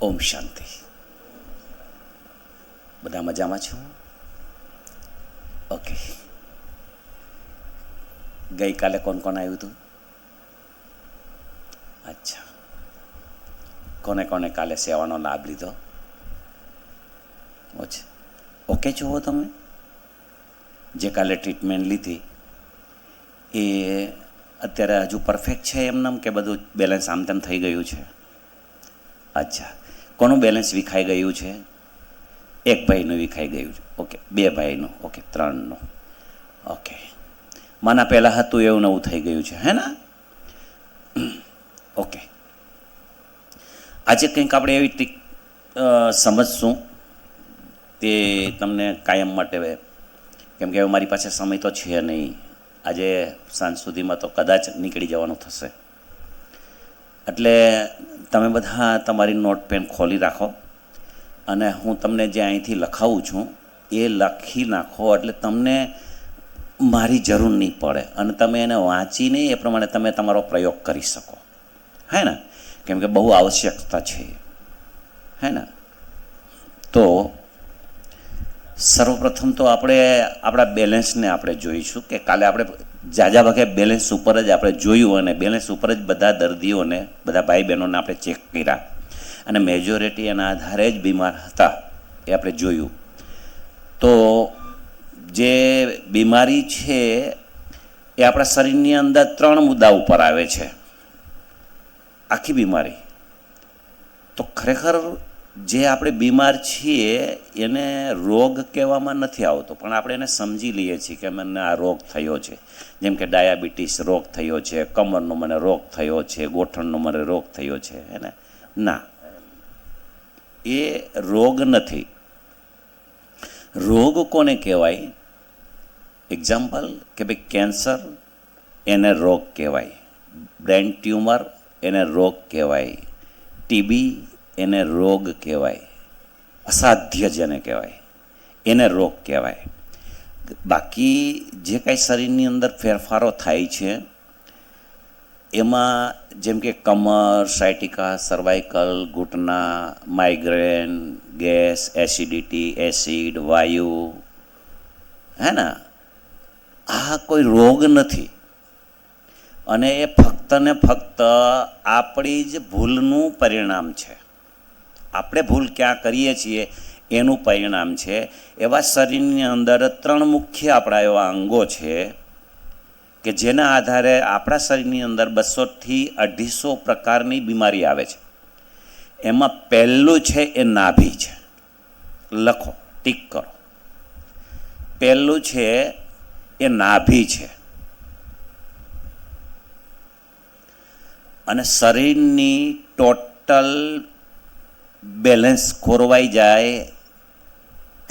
ઓમ શાંતિ. બધા મજામાં છો? ઓકે. ગઈકાલે કોણ કોણ આવ્યું હતું? અચ્છા. કોને કોને કાલે સેવાનો લાભ લીધો? ઓકે છો તમે? જે કાલે ટ્રીટમેન્ટ લીધી એ અત્યારે હજુ પરફેક્ટ છે એમનેમ કે બધું બેલેન્સ આમ તેમ થઈ ગયું છે? અચ્છા. કોનું બેલેન્સ વિખાઈ ગયું છે? એક ભાઈનું વિખાઈ ગયું છે. ઓકે. બે ભાઈનું. ઓકે. ત્રણનું. ઓકે. માના પહેલાં હતું એવું નવું થઈ ગયું છે, હે ને? ઓકે. આજે કંઈક આપણે એવી ટ્રીક સમજશું તે તમને કાયમ માટે, કેમ કે હવે મારી પાસે સમય તો છે નહીં. આજે સાંજ સુધીમાં તો કદાચ નીકળી જવાનું થશે. એટલે તમે બધા તમારી નોટ પેન ખોલી રાખો અને હું તમને જે અહીંથી લખાવું છું એ લખી નાખો, એટલે તમને મારી જરૂર નહીં પડે અને તમે એને વાંચીને એ પ્રમાણે તમે તમારો પ્રયોગ કરી શકો, હે ને? કેમ કે બહુ આવશ્યકતા છે, હે ને? તો સર્વપ્રથમ તો આપણે આપણા બેલેન્સને આપણે જોઈશું કે કાલે આપણે ઝાઝા ભાગે બેલેન્સ ઉપર જ આપણે જોયું અને બેલેન્સ ઉપર જ બધા દર્દીઓને, બધા ભાઈ બહેનોને આપણે ચેક કર્યા અને મેજોરિટી એના આધારે જ બીમાર હતા એ આપણે જોયું. તો જે બીમારી છે એ આપણા શરીરની અંદર 3 મુદ્દા ઉપર આવે છે. આખી બીમારી તો ખરેખર જે આપણે બીમાર છીએ એને રોગ કહેવામાં નથી આવતો, પણ આપણે એને સમજી લઈએ છીએ કે મને આ રોગ થયો છે. જેમ કે ડાયાબિટીસ રોગ થયો છે, કમરનો મને રોગ થયો છે, ગોઠણનો મને રોગ થયો છે, હે ને? ના, એ રોગ નથી. રોગ કોને કહેવાય? એક્ઝામ્પલ કે ભાઈ કેન્સર, એને રોગ કહેવાય. બ્રેન ટ્યુમર, એને રોગ કહેવાય. ટીબી, એને રોગ કહેવાય. અસાધ્ય જેને કહેવાય એને રોગ કહેવાય. બાકી જે કાંઈ શરીરની અંદર ફેરફારો થાય છે એમાં જેમ કે કમર, સાયટિકા, સર્વાઇકલ, ઘૂંટણા, માઇગ્રેન, ગેસ, એસિડિટી, એસિડ, વાયુ, હે ને? આ કોઈ રોગ નથી અને એ ફક્ત ને ફક્ત આપણી જ ભૂલનું પરિણામ છે. આપણે ભૂલ ક્યાં કરીએ છીએ એનું પરિણામ છે. એવા શરીરની અંદર 3 મુખ્ય આપણા એવા અંગો છે કે જેના આધારે આપણા શરીરની અંદર 200થી 250 પ્રકારની બીમારી આવે છે. એમાં પહેલું છે એ નાભી છે. લખો, ટીક કરો. પહેલું છે એ નાભી છે. અને શરીરની ટોટલ બેલેન્સ ખોરવાઈ જાય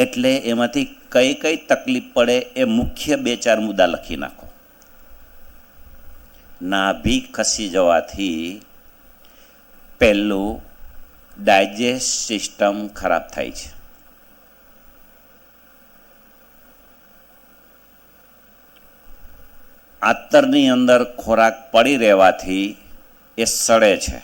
એટલે એમાંથી કઈ કઈ તકલીફ પડે એ મુખ્ય 2-4 મુદ્દા લખી નાખો. નાભી ખસી જવાથી પહેલું ડાયજેસ્ટ સિસ્ટમ ખરાબ થાય છે. આંતરની અંદર ખોરાક પડી રહેવાથી એ સડે છે.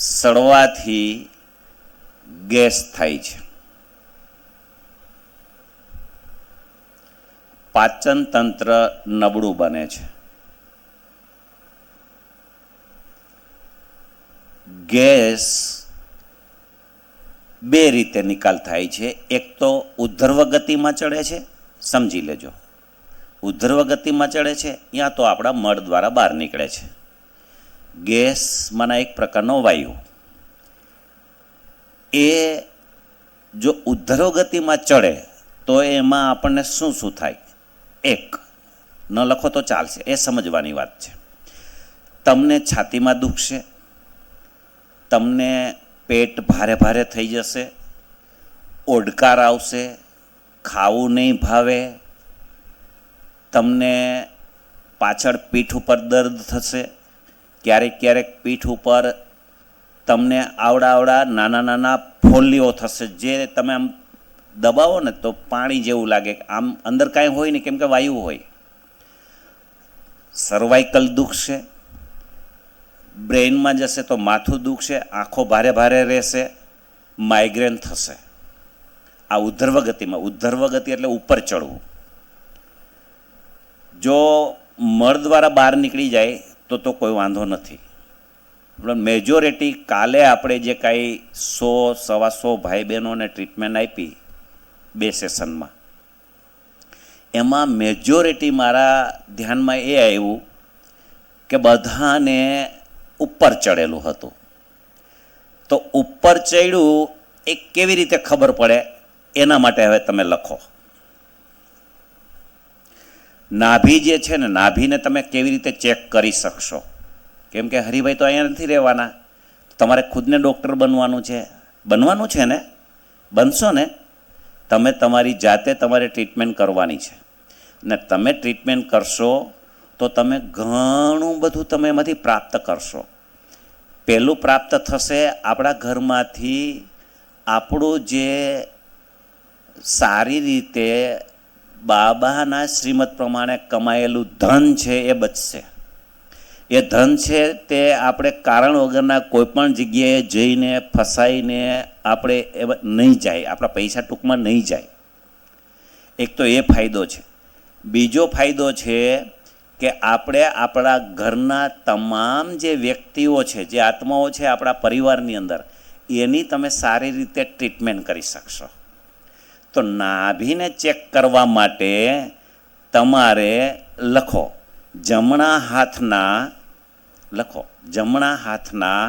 સડવાથી ગેસ થાય છે. પાચન તંત્ર નબળું બને છે. ગેસ 2 રીતે નિકાલ થાય છે. એક તો ઉધ્ધર્વ ગતિમાં ચડે છે, સમજી લેજો. ઉધ્ધર્વ ગતિમાં ચડે છે યા તો આપણા મળ દ્વારા બહાર નીકળે છે. ગેસમાંના એક પ્રકારનો વાયુ. એ જો ઉધ્ધર્વ ગતિમાં ચડે તો એમાં આપણને શું શું થાય? એક, ન લખો તો ચાલશે, એ સમજવાની વાત છે. તમને છાતીમાં દુખશે, તમને પેટ ભારે ભારે થઈ જશે, ઓડકાર આવશે, ખાવું નહીં ભાવે, તમને પાછળ પીઠ ઉપર દર્દ થશે, ક્યારેક ક્યારેક પીઠ ઉપર તમને આવડા નાના નાના ફોલ્લીઓ થશે, જે તમે આમ દબાવો ને તો પાણી જેવું લાગે. આમ અંદર કાંઈ હોય નહીં, કેમ કે વાયુ હોય. સર્વાઇકલ દુખશે, બ્રેઇનમાં જશે તો માથું દુખશે, આંખો ભારે ભારે રહેશે, માઇગ્રેન થશે. આ ઉદ્ધર્વ ગતિમાં, ઉદ્ધર્વ ગતિ એટલે ઉપર ચડવું. જો મળ દ્વારા બહાર નીકળી જાય તો કોઈ વાંધો નથી. પણ મેજોરિટી કાલે આપણે જે કાંઈ 100-125 ભાઈ બહેનોને ટ્રીટમેન્ટ આપી 2 સેશનમાં, એમાં મેજોરિટી મારા ધ્યાનમાં એ આવ્યું કે બધાને ઉપર ચડેલું હતું. તો ઉપર ચડ્યું એ કેવી રીતે ખબર પડે એના માટે હવે તમે લખો. નાભી જે છે ને, નાભીને તમે કેવી રીતે ચેક કરી શકશો? કેમ કે હરિભાઈ તો અહીંયા નથી રહેવાના, તમારે ખુદને ડૉક્ટર બનવાનું છે ને, બનશો ને. તમે તમારી જાતે તમારે ટ્રીટમેન્ટ કરવાની છે ને તમે ટ્રીટમેન્ટ કરશો તો તમે ઘણું બધું તમે એમાંથી પ્રાપ્ત કરશો. પહેલું પ્રાપ્ત થશે આપણા ઘરમાંથી આપણું જે સારી રીતે બાબાના શ્રીમત પ્રમાણે કમાયેલું ધન છે એ બચશે. એ ધન છે તે આપણે કારણ વગરના કોઈપણ જગ્યાએ જઈને ફસાઈને આપણે એ નહીં જાય, આપણા પૈસા ટૂંકમાં નહીં જાય. એક તો એ ફાયદો છે. બીજો ફાયદો છે કે આપણે આપણા ઘરના તમામ જે વ્યક્તિઓ છે, જે આત્માઓ છે આપણા પરિવારની અંદર, એની તમે સારી રીતે ટ્રીટમેન્ટ કરી શકશો. તો નાભીને ચેક કરવા માટે તમારે લખો જમણા હાથના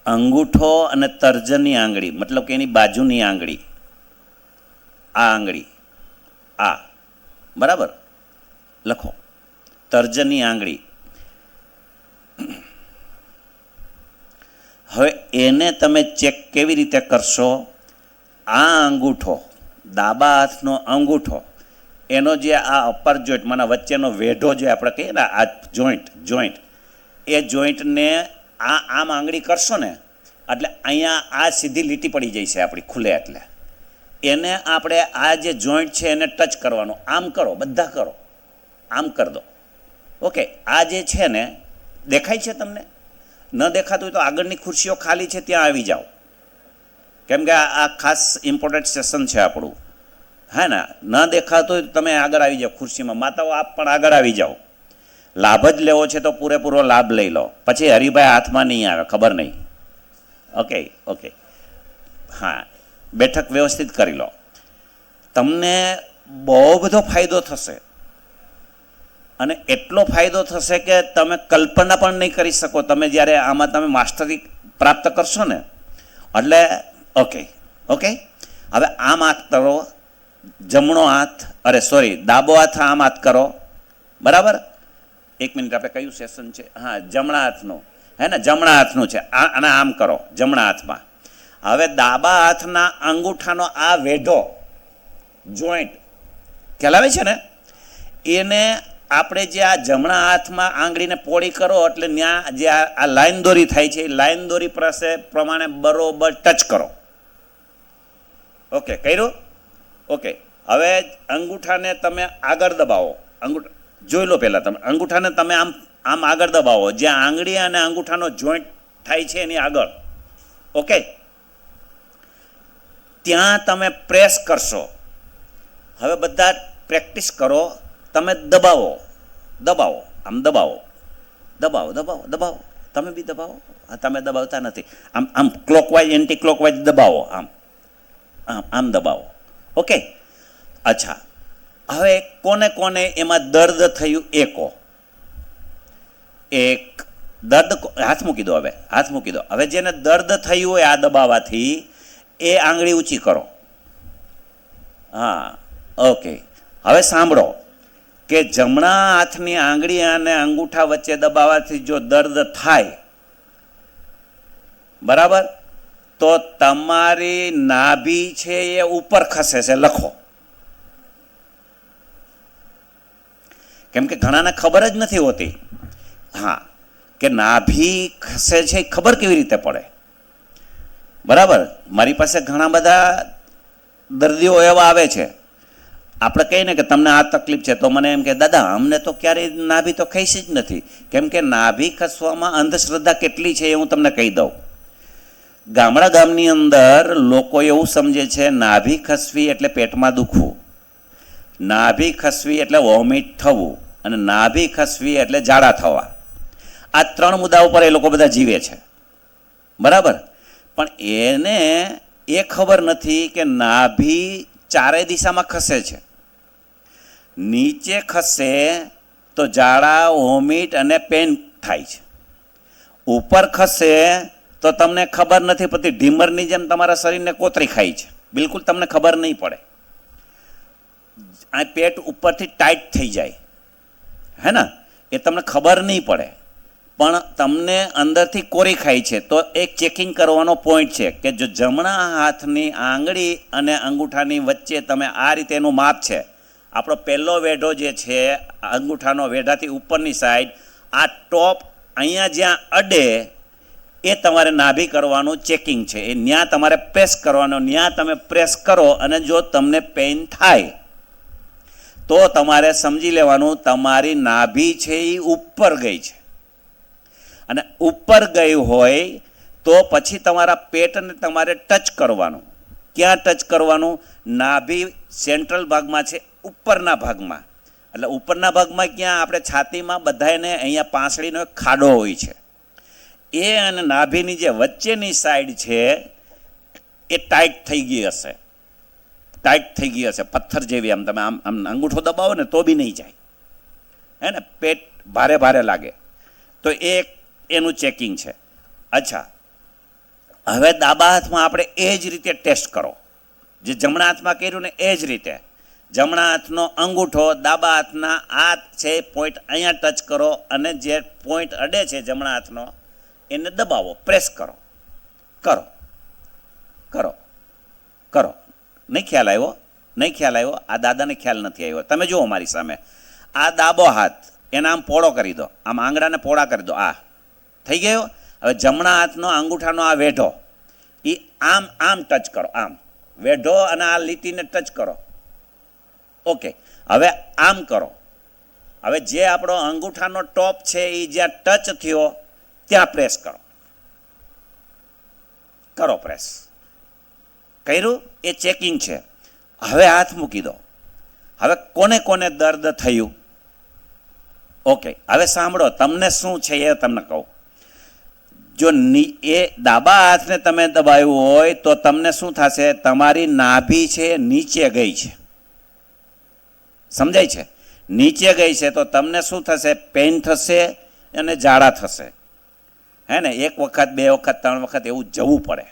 અંગૂઠો અને તર્જની આંગળી, મતલબ કે એની બાજુની આંગળી, આ આંગળી, આ બરાબર લખો, તર્જની આંગળી. હવે એને તમે ચેક કેવી રીતે કરશો? આ અંગૂઠો, ડાબા હાથનો અંગૂઠો, એનો જે આ અપર જોઈન્ટ, મને વચ્ચેનો વેઢો જે આપણે કહીએ ને, આ જોઈન્ટ, એ જોઈન્ટને આમ આંગળી કરશો ને એટલે અહીંયા આ સીધી લીટી પડી જાય છે આપણી ખુલે. એટલે એને આપણે આ જે જોઈન્ટ છે એને ટચ કરવાનું. આમ કરો, બધા કરો, આમ કરી દો. ઓકે, આ જે છે ને, દેખાય છે તમને? ન દેખાતું હોય તો આગળની ખુરશીઓ ખાલી છે ત્યાં આવી જાઓ, કેમ કે આ ખાસ ઇમ્પોર્ટન્ટ સેશન છે આપણું. હા ને, ન દેખાતું હોય તો તમે આગળ આવી જાઓ ખુરશીમાં. માતાઓ આપ પણ આગળ આવી જાઓ. લાભ જ લેવો છે તો પૂરેપૂરો લાભ લઈ લો. પછી હરિભાઈ હાથમાં નહીં આવે, ખબર નહીં. ઓકે, હા, બેઠક વ્યવસ્થિત કરી લો. તમને બહુ બધો ફાયદો થશે, અને એટલો ફાયદો થશે કે તમે કલ્પના પણ નહીં કરી શકો. તમે જ્યારે આમાં તમે માસ્ટરી પ્રાપ્ત કરશો ને એટલે ઓકે. હવે આમ હાથ કરો, જમણો હાથ, ડાબો હાથ આમ હાથ કરો, બરાબર? 1 મિનિટ, આપણે કયું સેશન છે? હા, જમણા હાથનું, હે ને, જમણા હાથનું છે. અને આમ કરો જમણા હાથમાં. હવે ડાબા હાથના અંગૂઠાનો આ વેઢો જોઈન્ટ ખ્યાલ આવે છે ને, એને આપણે જે આ જમણા હાથમાં આંગળીને પોળી કરો એટલે ત્યાં જે આ લાઈન દોરી થાય છે, એ લાઈન દોરી પ્રમાણે બરોબર ટચ કરો. ઓકે, કર્યું? ઓકે. હવે અંગૂઠાને તમે આગળ દબાવો. જોઈ લો પહેલાં તમે અંગૂઠાને તમે આમ આગળ દબાવો, જ્યાં આંગળી અને અંગૂઠાનો જોઈન્ટ થાય છે એની આગળ. ઓકે, ત્યાં તમે પ્રેસ કરશો. હવે બધા પ્રેક્ટિસ કરો. તમે દબાવો, આમ દબાવો. તમે બી દબાવો. તમે દબાવતા નથી. આમ ક્લોકવાઇઝ, એન્ટી ક્લોકવાઇઝ દબાવો. આમ દબાવો. ઓકે, અચ્છા. હવે કોને એમાં દર્દ થયું એ કહો. એક દર્દ, હાથ મૂકી દો. હવે જેને દર્દ થયું હોય આ દબાવવાથી, એ આંગળી ઊંચી કરો. હા, ઓકે. હવે સાંભળો કે જમણા હાથની આંગળી અને અંગૂઠા વચ્ચે દબાવવાથી જો દર્દ થાય, બરાબર, તો તમારી નાભી છે એ ઉપર ખસે છે. લખો. કેમ કે ઘણાને ખબર જ નથી હોતી. હા, કે નાભી ખસે છે એ ખબર કેવી રીતે પડે? બરાબર, મારી પાસે ઘણા બધા દર્દીઓ એવા આવે છે, આપણે કહીએ ને કે તમને આ તકલીફ છે તો મને એમ કે દાદા અમને તો ક્યારેય નાભી તો ખસી જ નથી. કેમ કે નાભી ખસવામાં અંધશ્રદ્ધા કેટલી છે એ હું તમને કહી દઉં. ગામની અંદર લોકો એવું સમજે છે નાભી ખસવી એટલે પેટમાં દુખવું, નાભી ખસવી એટલે વોમિટ થવું, અને નાભી ખસવી એટલે ઝાડા થવા. આ 3 મુદ્દા ઉપર એ લોકો બધા જીવે છે, બરાબર. પણ એને એ ખબર નથી કે નાભી ચારેય દિશામાં ખસે છે. નીચે ખસે તો ઝાડા, વોમિટ અને પેન થાય છે. ઉપર ખસે તો તમને ખબર નથી પડતી, ઢીમરની જેમ તમારા શરીરને કોતરી ખાય છે, બિલકુલ તમને ખબર નહીં પડે. આ પેટ ઉપરથી ટાઈટ થઈ જાય, હે ને, એ તમને ખબર નહીં પડે, પણ તમને અંદરથી કોરી ખાય છે. તો એક ચેકિંગ કરવાનો પોઈન્ટ છે કે જો જમણા હાથની આંગળી અને અંગૂઠાની વચ્ચે તમે આ રીતે એનું માપ છે, આપણો પહેલો વેઢો જે છે અંગૂઠાનો વેઢાથી ઉપરની સાઈડ, આ ટોપ અહીંયા જ્યાં અડે એ તમારે નાભી કરવાનું ચેકિંગ છે. એ ત્યાં તમારે પ્રેસ કરવાનો, ત્યાં તમે પ્રેસ કરો અને જો તમને પેઇન થાય તો તમારે સમજી લેવાનું તમારી નાભી છે એ ઉપર ગઈ છે. અને ઉપર ગઈ હોય તો પછી તમારા પેટને તમારે ટચ કરવાનું. ક્યાં ટચ કરવાનું? નાભી સેન્ટ્રલ ભાગમાં છે, ઉપરના ભાગમાં. એટલે ઉપરના ભાગમાં ક્યાં? આપણે છાતીમાં બધાને અહીંયા પાંસળીનો એક ખાડો હોય છે, એ અને નાભીની જે વચ્ચેની સાઈડ છે એ ટાઈટ થઈ ગઈ હશે, ટાઈટ થઈ ગઈ હશે પથ્થર જેવી. આમ તમે આમ આમ અંગૂઠો દબાવો ને તો બી નહીં જાય, હે ને, પેટ ભારે ભારે લાગે. તો એ એનું ચેકિંગ છે. અચ્છા, હવે ડાબા હાથમાં આપણે એ જ રીતે ટેસ્ટ કરો જે જમણા હાથમાં કર્યું ને એ જ રીતે. જમણા હાથનો અંગૂઠો ડાબા હાથના આ છે પોઈન્ટ અહીંયા ટચ કરો અને જે પોઈન્ટ અડે છે જમણા હાથનો એને દબાવો, પ્રેસ કરો. કરો કરો કરો. નહીં ખ્યાલ આવ્યો? નહીં ખ્યાલ આવ્યો? આ દાદાને ખ્યાલ નથી આવ્યો. તમે જુઓ મારી સામે, આ ડાબો હાથ એને આમ પોળો કરી દો, આમ આંગળાને પોળા કરી દો. આ થઈ ગયો. હવે જમણા હાથનો અંગૂઠાનો આ વેઢો એ આમ આમ ટચ કરો, આમ વેઢો અને આ લીટીને ટચ કરો. ઓકે, હવે આમ કરો. હવે જે આપણો અંગૂઠાનો ટોપ છે એ જ્યાં ટચ થયો ત્યાં પ્રેસ કરો. કરો પ્રેસ. કર્યું? એ ચેકિંગ છે. હવે હાથ મૂકી દો. હવે કોને કોને દર્દ થયું? ઓકે, હવે સાંભળો, તમને શું છે એ તમને કહું. જો એ ડાબા હાથને તમે દબાવ્યું હોય તો તમને શું થશે? તમારી નાભી છે નીચે ગઈ છે, સમજાય છે? નીચે ગઈ છે તો તમને શું થશે? પેઇન થશે અને ઝાડા થશે, હે ને. 1 વખત 2 વખત 3 વખત એવું જવું પડે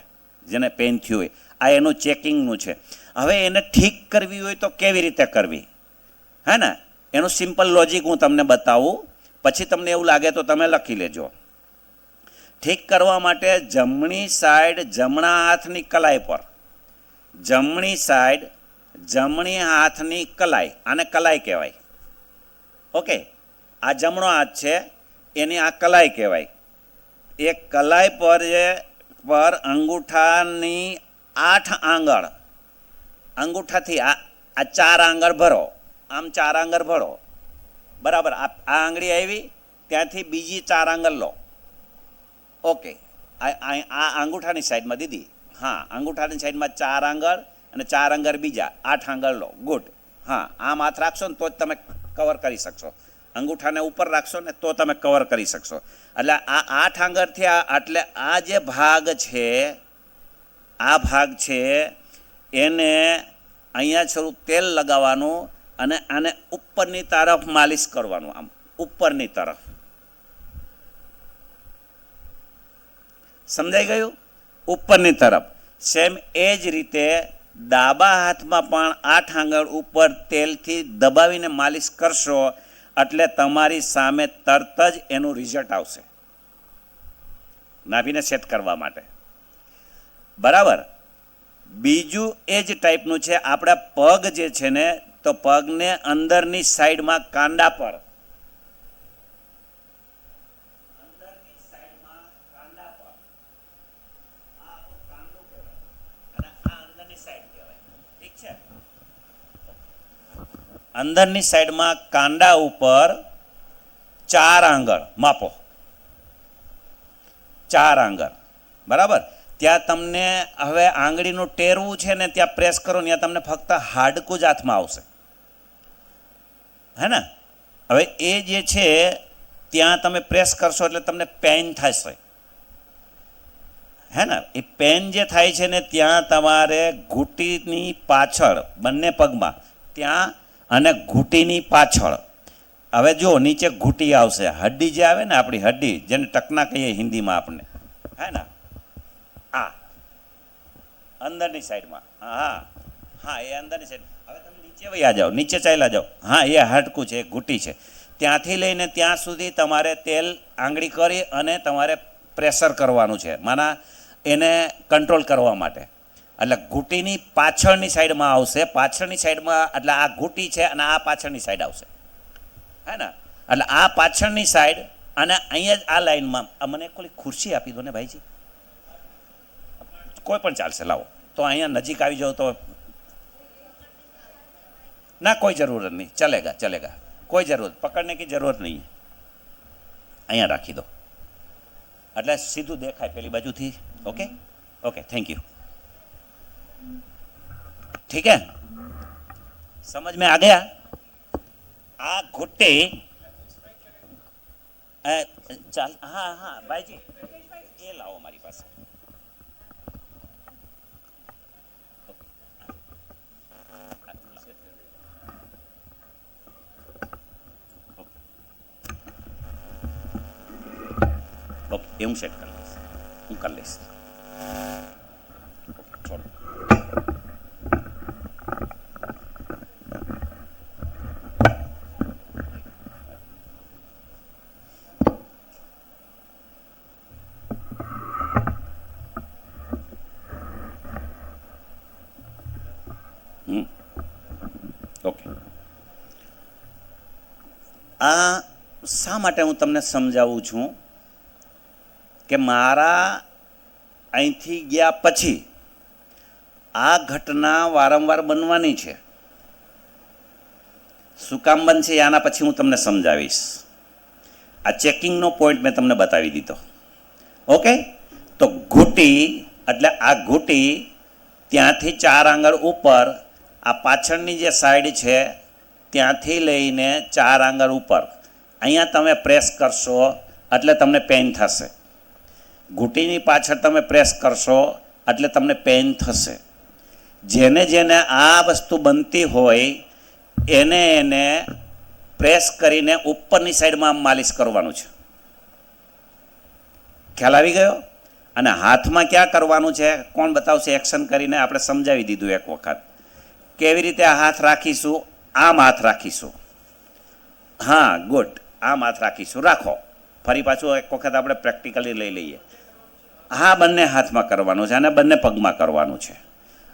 જેને પેઇન થયું હોય. આ એનું ચેકિંગનું છે. હવે એને ઠીક કરવી હોય તો કેવી રીતે કરવી, હે ને, એનું સિમ્પલ લોજિક હું તમને બતાવું, પછી તમને એવું લાગે તો તમે લખી લેજો. ઠીક કરવા માટે જમણી સાઈડ જમણા હાથની કલાઈ પર, જમણી સાઈડ જમણી હાથની કલાઈ, આને કલાઈ કહેવાય. ઓકે, આ જમણો હાથ છે એની આ કલાઈ કહેવાય. એ કલાઈ પર અંગૂઠાની 8 આંગળ, અંગૂઠાથી આ 4 આંગળ ભરો, આમ 4 આંગળ ભરો, બરાબર. આ આંગળી આવી ત્યાંથી બીજી 4 આંગળ લો. ઓકે, આ અંગૂઠાની સાઈડમાં દીધી, હા, અંગૂઠાની સાઈડમાં 4 આંગળ અને 4 આંગળ બીજા 8 આંગળ લો. ગુડ. હા, આમ હાથ રાખશો ને તો જ તમે કવર કરી શકશો. અંગૂઠાને ઉપર રાખશો ને તો તમે કવર કરી શકશો. એટલે આ 8 આંગળથી એટલે આ જે ભાગ છે, આ ભાગ છે એને અહીંયા થોડું તેલ લગાવવાનું અને આને ઉપરની તરફ માલિશ કરવાનું, આમ ઉપરની તરફ. સમજાઈ ગયું? ઉપરની તરફ. સેમ એ જ રીતે ડાબા હાથમાં પણ 8 આંગળ ઉપર તેલથી દબાવીને માલિશ કરશો એટલે તમારી સામે તરત જ એનું રિઝલ્ટ આવશે નાભીને સેટ કરવા માટે, બરાબર. બીજું એ જ ટાઈપનું છે. આપણા પગ જે છે ને, તો પગને અંદરની સાઈડમાં કાંડા પર, અંદરની સાઈડમાં કાંડા પર, આ કાંડું કહેવાય અને આ અંદરની સાઈડ કહેવાય. ઠીક છે? અંદરની સાઈડમાં કાંડા ઉપર 4 આંગળ માપો, 4 આંગળ, બરાબર. ત્યાં તમને હવે આંગળીનું ટેરવું છે ને ત્યાં પ્રેસ કરો ને ત્યાં તમને ફક્ત હાડકું જ હાથમાં આવશે, હે ને. હવે એ જે છે ત્યાં તમે પ્રેસ કરશો એટલે તમને પેઇન થશે, હે ને. એ પેન જે થાય છે ને ત્યાં તમારે ઘૂંટીની પાછળ બંને પગમાં ત્યાં અને ઘૂંટીની પાછળ, હવે જો નીચે ઘૂંટી આવશે, હડ્ડી જે આવે ને આપણી હડ્ડી જેને ટકના કહીએ હિન્દીમાં આપણે, હે ને. આ અંદરની સાઈડમાં, હા હા એ અંદરની સાઈડ. હવે તમે નીચે વયા જાઓ, નીચે ચાલ્યા જાઓ, હા એ હાડકું છે, ઘૂંટી છે. ત્યાંથી લઈને ત્યાં સુધી તમારે તેલ આંગળી કરી અને તમારે પ્રેશર કરવાનું છે, માના એને કંટ્રોલ કરવા માટે. એટલે ઘૂંટીની પાછળની સાઈડમાં આવશે, પાછળની સાઈડમાં, એટલે આ ઘૂંટી છે અને આ પાછળની સાઈડ આવશે, હે ને. એટલે આ પાછળની સાઈડ અને અહીંયા જ આ લાઈનમાં. મને કોઈ ખુરશી આપી દો ને ભાઈજી, કોઈ પણ ચાલશે, લાવો. તો અહીંયા નજીક આવી જાઓ તો ના, કોઈ જરૂરત નહીં, ચલેગા ચલેગા, કોઈ જરૂરત પકડને કી જરૂરત નહીં. અહીંયા રાખી દો એટલે સીધું દેખાય પેલી બાજુથી. Okay okay, thank you. ठीक है, समझ में आ गया. आ घुट्टे चल, हाँ हाँ भाई जी ये लाओ हमारी पास. ओके, હું સેટ કરી લઈશ, હું કરી લઈશ. છોડો. ઓકે, આ શા માટે હું તમને સમજાવું છું કે મારા અહીંથી ગયા પછી આ ઘટના વારંવાર બનવાની છે. શું કામ બનશે આના પછી હું તમને સમજાવીશ. આ ચેકિંગનો પોઈન્ટ મેં તમને બતાવી દીધો. ઓકે, તો ઘૂંટી એટલે આ ઘૂંટી ત્યાંથી 4 આંગળ ઉપર, આ પાછળની જે સાઈડ છે ત્યાંથી લઈને 4 આંગળ ઉપર અહીંયા તમે પ્રેસ કરશો એટલે તમને પેઇન થશે. ઘૂંટીની પાછળ તમે પ્રેસ કરશો એટલે તમને પેઇન થશે. જેને જેને આ વસ્તુ બનતી હોય એને પ્રેસ કરીને ઉપરની સાઈડમાં માલિશ કરવાનું છે. ખ્યાલ આવી ગયો? અને હાથમાં ક્યાં કરવાનું છે કોણ બતાવશે? એક્શન કરીને આપણે સમજાવી દીધું એક વખત. કેવી રીતે આ હાથ રાખીશું? આમ હાથ રાખીશું. હા, ગુડ, આમ હાથ રાખીશું. રાખો. ફરી પાછું એક વખત આપણે પ્રેક્ટિકલી લઈ લઈએ. હા, બંને હાથમાં કરવાનું છે અને બંને પગમાં કરવાનું છે,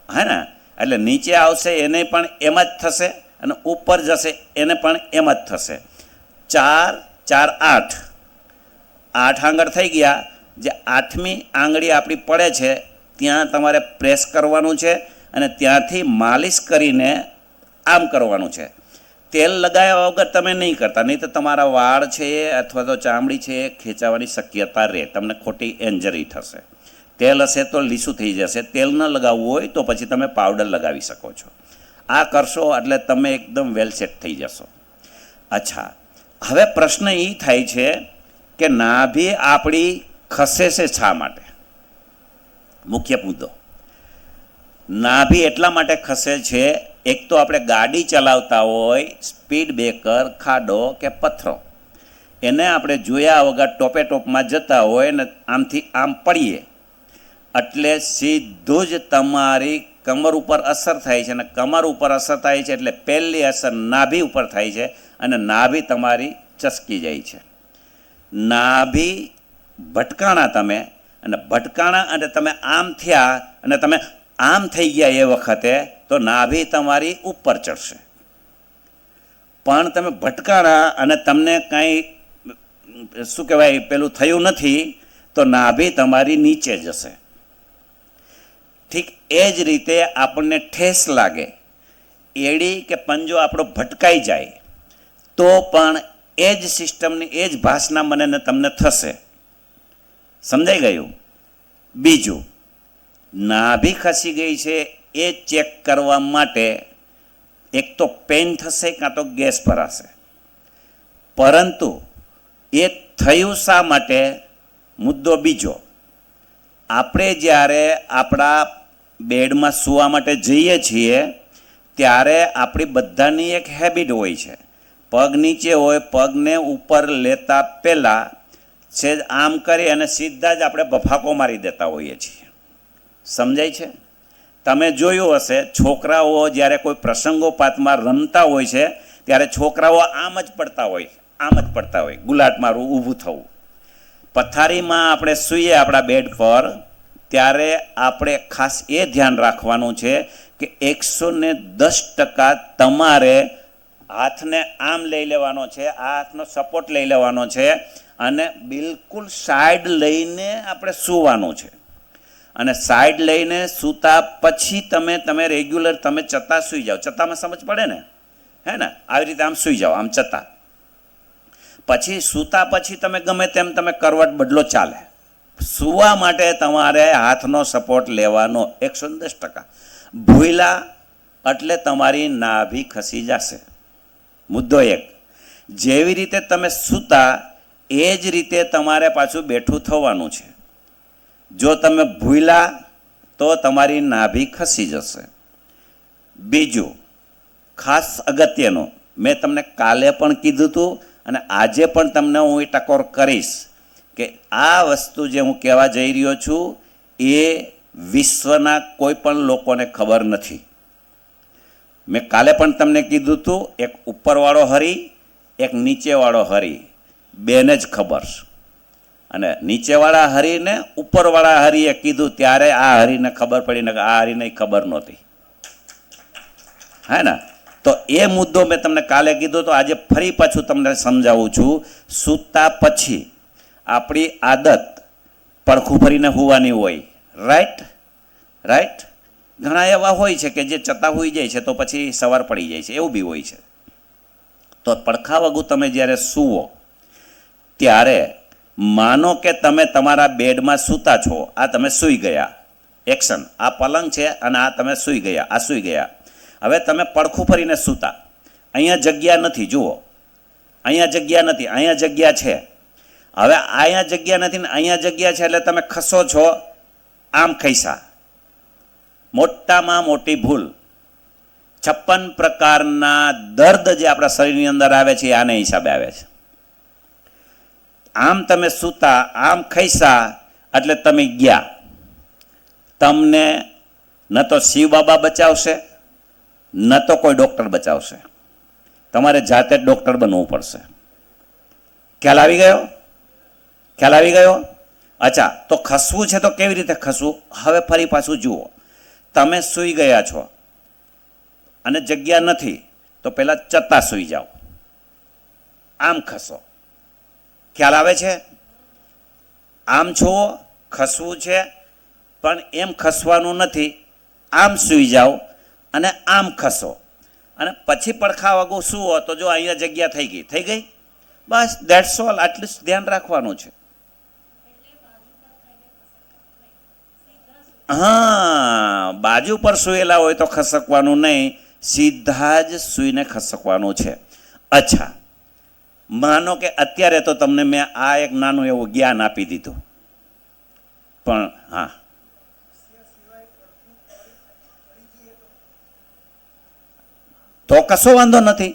હે ને. એટલે નીચે આવશે એને પણ એમ જ થશે અને ઉપર જશે એને પણ એમ જ થશે. 4 4 8 8 આંગળ થઈ ગયા. જે 8મી આંગળી આપણી પડે છે ત્યાં તમારે પ્રેસ કરવાનું છે અને ત્યાંથી માલિશ કરીને આમ કરવાનું છે. તેલ લગાવ્યા વગર તમે નહીં કરતા, નહીં તો તમારા વાળ છે અથવા તો ચામડી છે એ ખેંચાવાની શક્યતા રહે, તમને ખોટી એન્જરી થશે. તેલ હશે તો લીસું થઈ જશે. તેલ ન લગાવવું હોય તો પછી તમે પાવડર લગાવી શકો છો. આ કરશો એટલે તમે એકદમ વેલ સેટ થઈ જશો. અચ્છા, હવે પ્રશ્ન એ થાય છે કે નાભી આપણી ખસે છે શા માટે? મુખ્ય મુદ્દો નાભી એટલા માટે ખસે છે, એક તો આપણે ગાડી ચલાવતા હોય, સ્પીડ બ્રેકર, ખાડો કે પથ્થરો, એને આપણે જોયા વગર ટોપે ટોપમાં જતા હોય ને આમથી આમ પડીએ એટલે સીધું જ તમારી કમર ઉપર અસર થાય છે. અને કમર ઉપર અસર થાય છે એટલે પહેલી અસર નાભી ઉપર થાય છે અને નાભી તમારી ચસકી જાય છે. નાભી ભટકાણા તમે અને ભટકાણા અને તમે આમ થયા અને તમે આમ થઈ ગયા એ વખતે તો નાભી તમારી ઉપર ચડશે. પણ તમે ભટકાણા અને તમને કાંઈ શું કહેવાય પેલું થયું નથી તો નાભી તમારી નીચે જશે. ઠીક એ જ રીતે આપણને ઠેસ લાગે એડી કે પંજો આપણો ભટકાઈ જાય તો પણ એ જ સિસ્ટમની એ જ ભાષના મને ને તમને થશે. સમજાઈ ગયું? બીજું, નાભી ખસી ગઈ છે એ ચેક કરવા માટે એક તો પેઇન થશે કાં તો ગેસ ભરાશે. પરંતુ એ થયું શા માટે? મુદ્દો બીજો, આપણે જ્યારે આપણા બેડમાં સૂવા માટે જઈએ છીએ ત્યારે આપણી બધાની એક હેબિટ હોય છે, પગ નીચે હોય, પગને ઉપર લેતા પહેલાં છે આમ કરી અને સીધા જ આપણે બફાકો મારી દેતા હોઈએ છીએ. સમજાય છે? તમે જોયું હશે, છોકરાઓ જ્યારે કોઈ પ્રસંગોપાતમાં રમતા હોય છે ત્યારે છોકરાઓ આમ જ પડતા હોય, ગુલાટ મારવું, ઊભું થવું. પથારીમાં આપણે સૂઈએ આપણા બેડ પર ત્યારે આપણે ખાસ એ ધ્યાન રાખવાનું છે કે 110% તમારે હાથને આમ લઈ લેવાનો છે, આ હાથનો સપોર્ટ લઈ લેવાનો છે અને બિલકુલ સાઈડ લઈને આપણે સૂવાનું છે. અને સાઈડ લઈને સૂતા પછી તમે રેગ્યુલર તમે ચત્તા સૂઈ જાઓ. ચત્તામાં સમજ પડે ને? હે ને? આવી રીતે આમ સૂઈ જાઓ, આમ ચત્તા. પછી સૂતા પછી તમે ગમે તેમ તમે કરવટ બદલો, ચાલે. સૂવા માટે તમારે હાથનો સપોર્ટ લેવાનો 110%. ભૂલા એટલે તમારી નાભી ખસી જશે. મુદ્દો એક, જેવી રીતે તમે સૂતા એ જ રીતે તમારે પાછું બેઠું થવાનું છે. જો તમે ભૂલા તો તમારી નાભી ખસી જશે. બીજું ખાસ અગત્યનું, મેં તમને કાલે પણ કીધું હતું અને આજે પણ તમને હું એ ટકોર કરીશ કે આ વસ્તુ જે હું કહેવા જઈ રહ્યો છું એ વિશ્વના કોઈ પણ લોકોને ખબર નથી. મેં કાલે પણ તમને કીધું હતું, એક ઉપરવાળો હરી, એક નીચેવાળો હરી, બેને જ ખબર. અને નીચેવાળા હરીને ઉપરવાળા હરીએ કીધું ત્યારે આ હરીને ખબર પડી ને આ હરીને ખબર નહોતી. હે ને? તો એ મુદ્દો મેં તમને કાલે કીધું, તો આજે ફરી પાછું તમને સમજાવું છું. સૂતા પછી આપણી આદત પડખું ભરીને હોવાની હોય. રાઈટ? ઘણા એવા હોય છે કે જે ચત્તા હોઈ જાય છે તો પછી સવાર પડી જાય છે, એવું બી હોય છે. તો પડખા વગું તમે જ્યારે સૂવો ત્યારે માનો કે તમે તમારા બેડમાં સૂતા છો, આ તમે સૂઈ ગયા, એક્શન, આ પલંગ છે અને આ તમે સૂઈ ગયા, આ સૂઈ ગયા. હવે તમે પડખું ફરીને સૂતા, અહીંયા જગ્યા નથી, જુઓ અહીંયા જગ્યા નથી, અહીંયા જગ્યા છે. હવે અહીંયા જગ્યા નથી ને અહીંયા જગ્યા છે એટલે તમે ખસો છો, આમ ખસ્યા. મોટામાં મોટી ભૂલ. 56 પ્રકારના દર્દ જે આપણા શરીરની અંદર આવે છે આને હિસાબે આવે છે. આમ તમે સૂતા, આમ ખસ્યા એટલે તમે ગયા. તમને ન તો શિવ બાબા બચાવશે ન તો કોઈ ડૉક્ટર બચાવશે. તમારે જાતે જ ડૉક્ટર બનવું પડશે. ખ્યાલ આવી ગયો? અચ્છા, તો ખસવું છે તો કેવી રીતે ખસવું? હવે ફરી પાછું જુઓ, તમે સૂઈ ગયા છો અને જગ્યા નથી તો પહેલાં ચત્તા સૂઈ જાઓ, આમ ખસો. ખ્યાલ આવે છે? આમ છો, ખસવું છે, પણ એમ ખસવાનું નથી. આમ સૂઈ જાઓ અને આમ ખસો અને પછી પડખા વગું સૂવો તો જો અહીંયા જગ્યા થઈ ગઈ. બસ, ધેટ્સ ઓલ. આટલું જ ધ્યાન રાખવાનું છે. હા, બાજુ પર સૂયેલા હોય તો ખસકવાનું નહીં, સીધા જ સૂઈને ખસકવાનું છે. અચ્છા, માનો કે અત્યારે તો તમને મેં આ એક નાનું એવું જ્ઞાન આપી દીધું, પણ હા, તો કશો વાંધો નથી.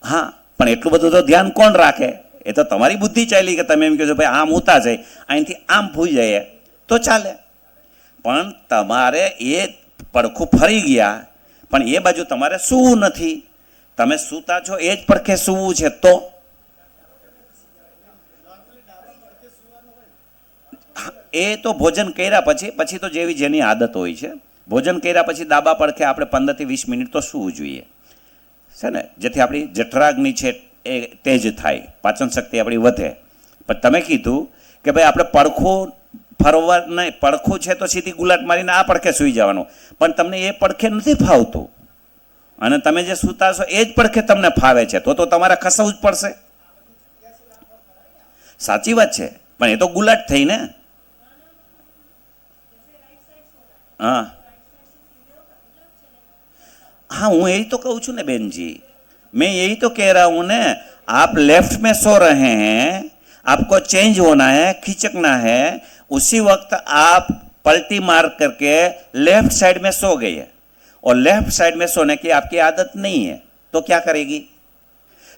હા, પણ એટલું બધું તો ધ્યાન કોણ રાખે? એ તો તમારી બુદ્ધિ ચાલી કે તમે એમ કહો છો ભાઈ આમ ઉતા જાય, અહીંથી આમ ભૂઈ જાય તો ચાલે. પણ તમારે એ પડખું ફરી ગયા પણ એ બાજુ તમારે સૂવું નથી. તમે સૂતા છો એ જ પડખે સૂવું છે તો એ તો ભોજન કર્યા પછી તો જેવી જેની આદત હોય છે, ભોજન કર્યા પછી ડાબા પડખે આપણે 15 થી 20 મિનિટ તો સૂવું જોઈએ છે ને, જેથી આપણી જઠરાગ્નિ છે એ તેજ થાય, પાચન શક્તિ આપણી વધે. પણ તમે કીધું કે ભાઈ આપણે પડખું ફરવા નહીં, પડખું છે તો સીધી ગુલાટ મારીને આ પડખે સૂઈ જવાનું, પણ તમને એ પડખે નથી ફાવતું. અને તમે જે સૂતા છો એ જ પડખે તમને ફાવે છે, તો તમારે ખસવું જ પડશે. સાચી વાત છે, પણ એ તો ગુલાટ થઈ ને. हाँ हाँ, હું यही तो कहूँ છું ને बहन जी, मैं यही तो कह रहा हूँ ने, आप लेफ्ट में सो रहे हैं, आपको चेंज होना है, खिचकना है, उसी वक्त आप पलटी मार करके लेफ्ट साइड में सो गए और लेफ्ट साइड में सोने की आपकी आदत नहीं है, तो क्या करेगी?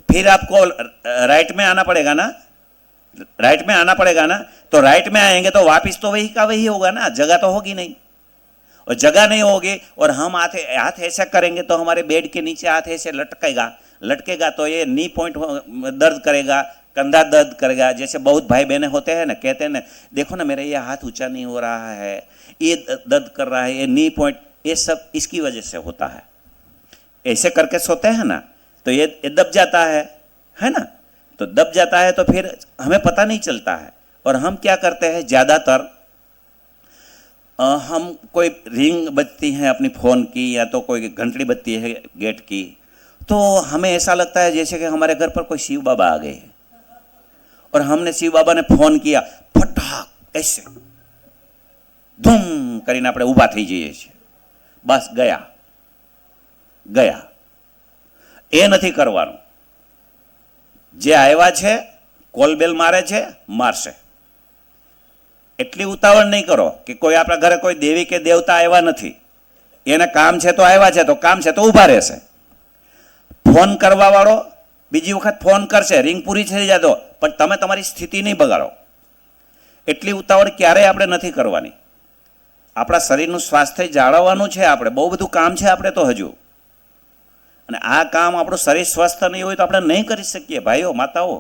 फिर आपको राइट में आना पड़ेगा ना, राइट में आना पड़ेगा ना, तो राइट में आएंगे तो वापिस तो वही का वही होगा ना, जगह तो होगी नहीं, और जगह नहीं होगी और हम हाथ ऐसा करेंगे तो हमारे बेड के नीचे हाथ ऐसे लटकेगा तो ये नी पॉइंट दर्द करेगा, कंधा दर्द करेगा. जैसे बहुत भाई बहने होते हैं ना, कहते हैं ना, देखो ना मेरा ये हाथ ऊंचा नहीं हो रहा है, ये दर्द कर रहा है, ये नी पॉइंट, ये सब इसकी वजह से होता है. ऐसे करके सोते हैं ना तो ये दब जाता है ना, तो दब जाता है तो फिर हमें पता नहीं चलता है. और हम क्या करते हैं ज़्यादातर, हम कोई रिंग बजती है अपनी फ़ोन की या तो कोई घंटड़ी बजती है गेट की, तो हमें ऐसा लगता है जैसे कि हमारे घर पर कोई शिव बाबा आ गए और हमने शिव बाबा ने फ़ोन किया, फटाक ऐसे धूम કરીને આપણે ઊભા થઈ જઈએ છીએ, બસ ગયા. એ નથી કરવાનું. જે આવ્યા છે કોલ બેલ મારે છે, મારશે. એટલી ઉતાવળ નહીં કરો કે કોઈ આપણા ઘરે કોઈ દેવી કે દેવતા આવ્યા નથી, એને કામ છે તો આવ્યા છે, તો કામ છે તો ઊભા રહેશે. ફોન કરવા વાળો બીજી વખત ફોન કરશે, રિંગ પૂરી થઈ જાય તો, પણ તમે તમારી સ્થિતિ નહીં બગાડો. એટલી ઉતાવળ ક્યારેય આપણે નથી કરવાની. આપણા શરીરનું સ્વાસ્થ્ય જાળવવાનું છે, આપણે બહુ બધું કામ છે આપણે તો હજુ, અને આ કામ આપણું શરીર સ્વસ્થ નહીં હોય તો આપણે નહીં કરી શકીએ ભાઈઓ માતાઓ.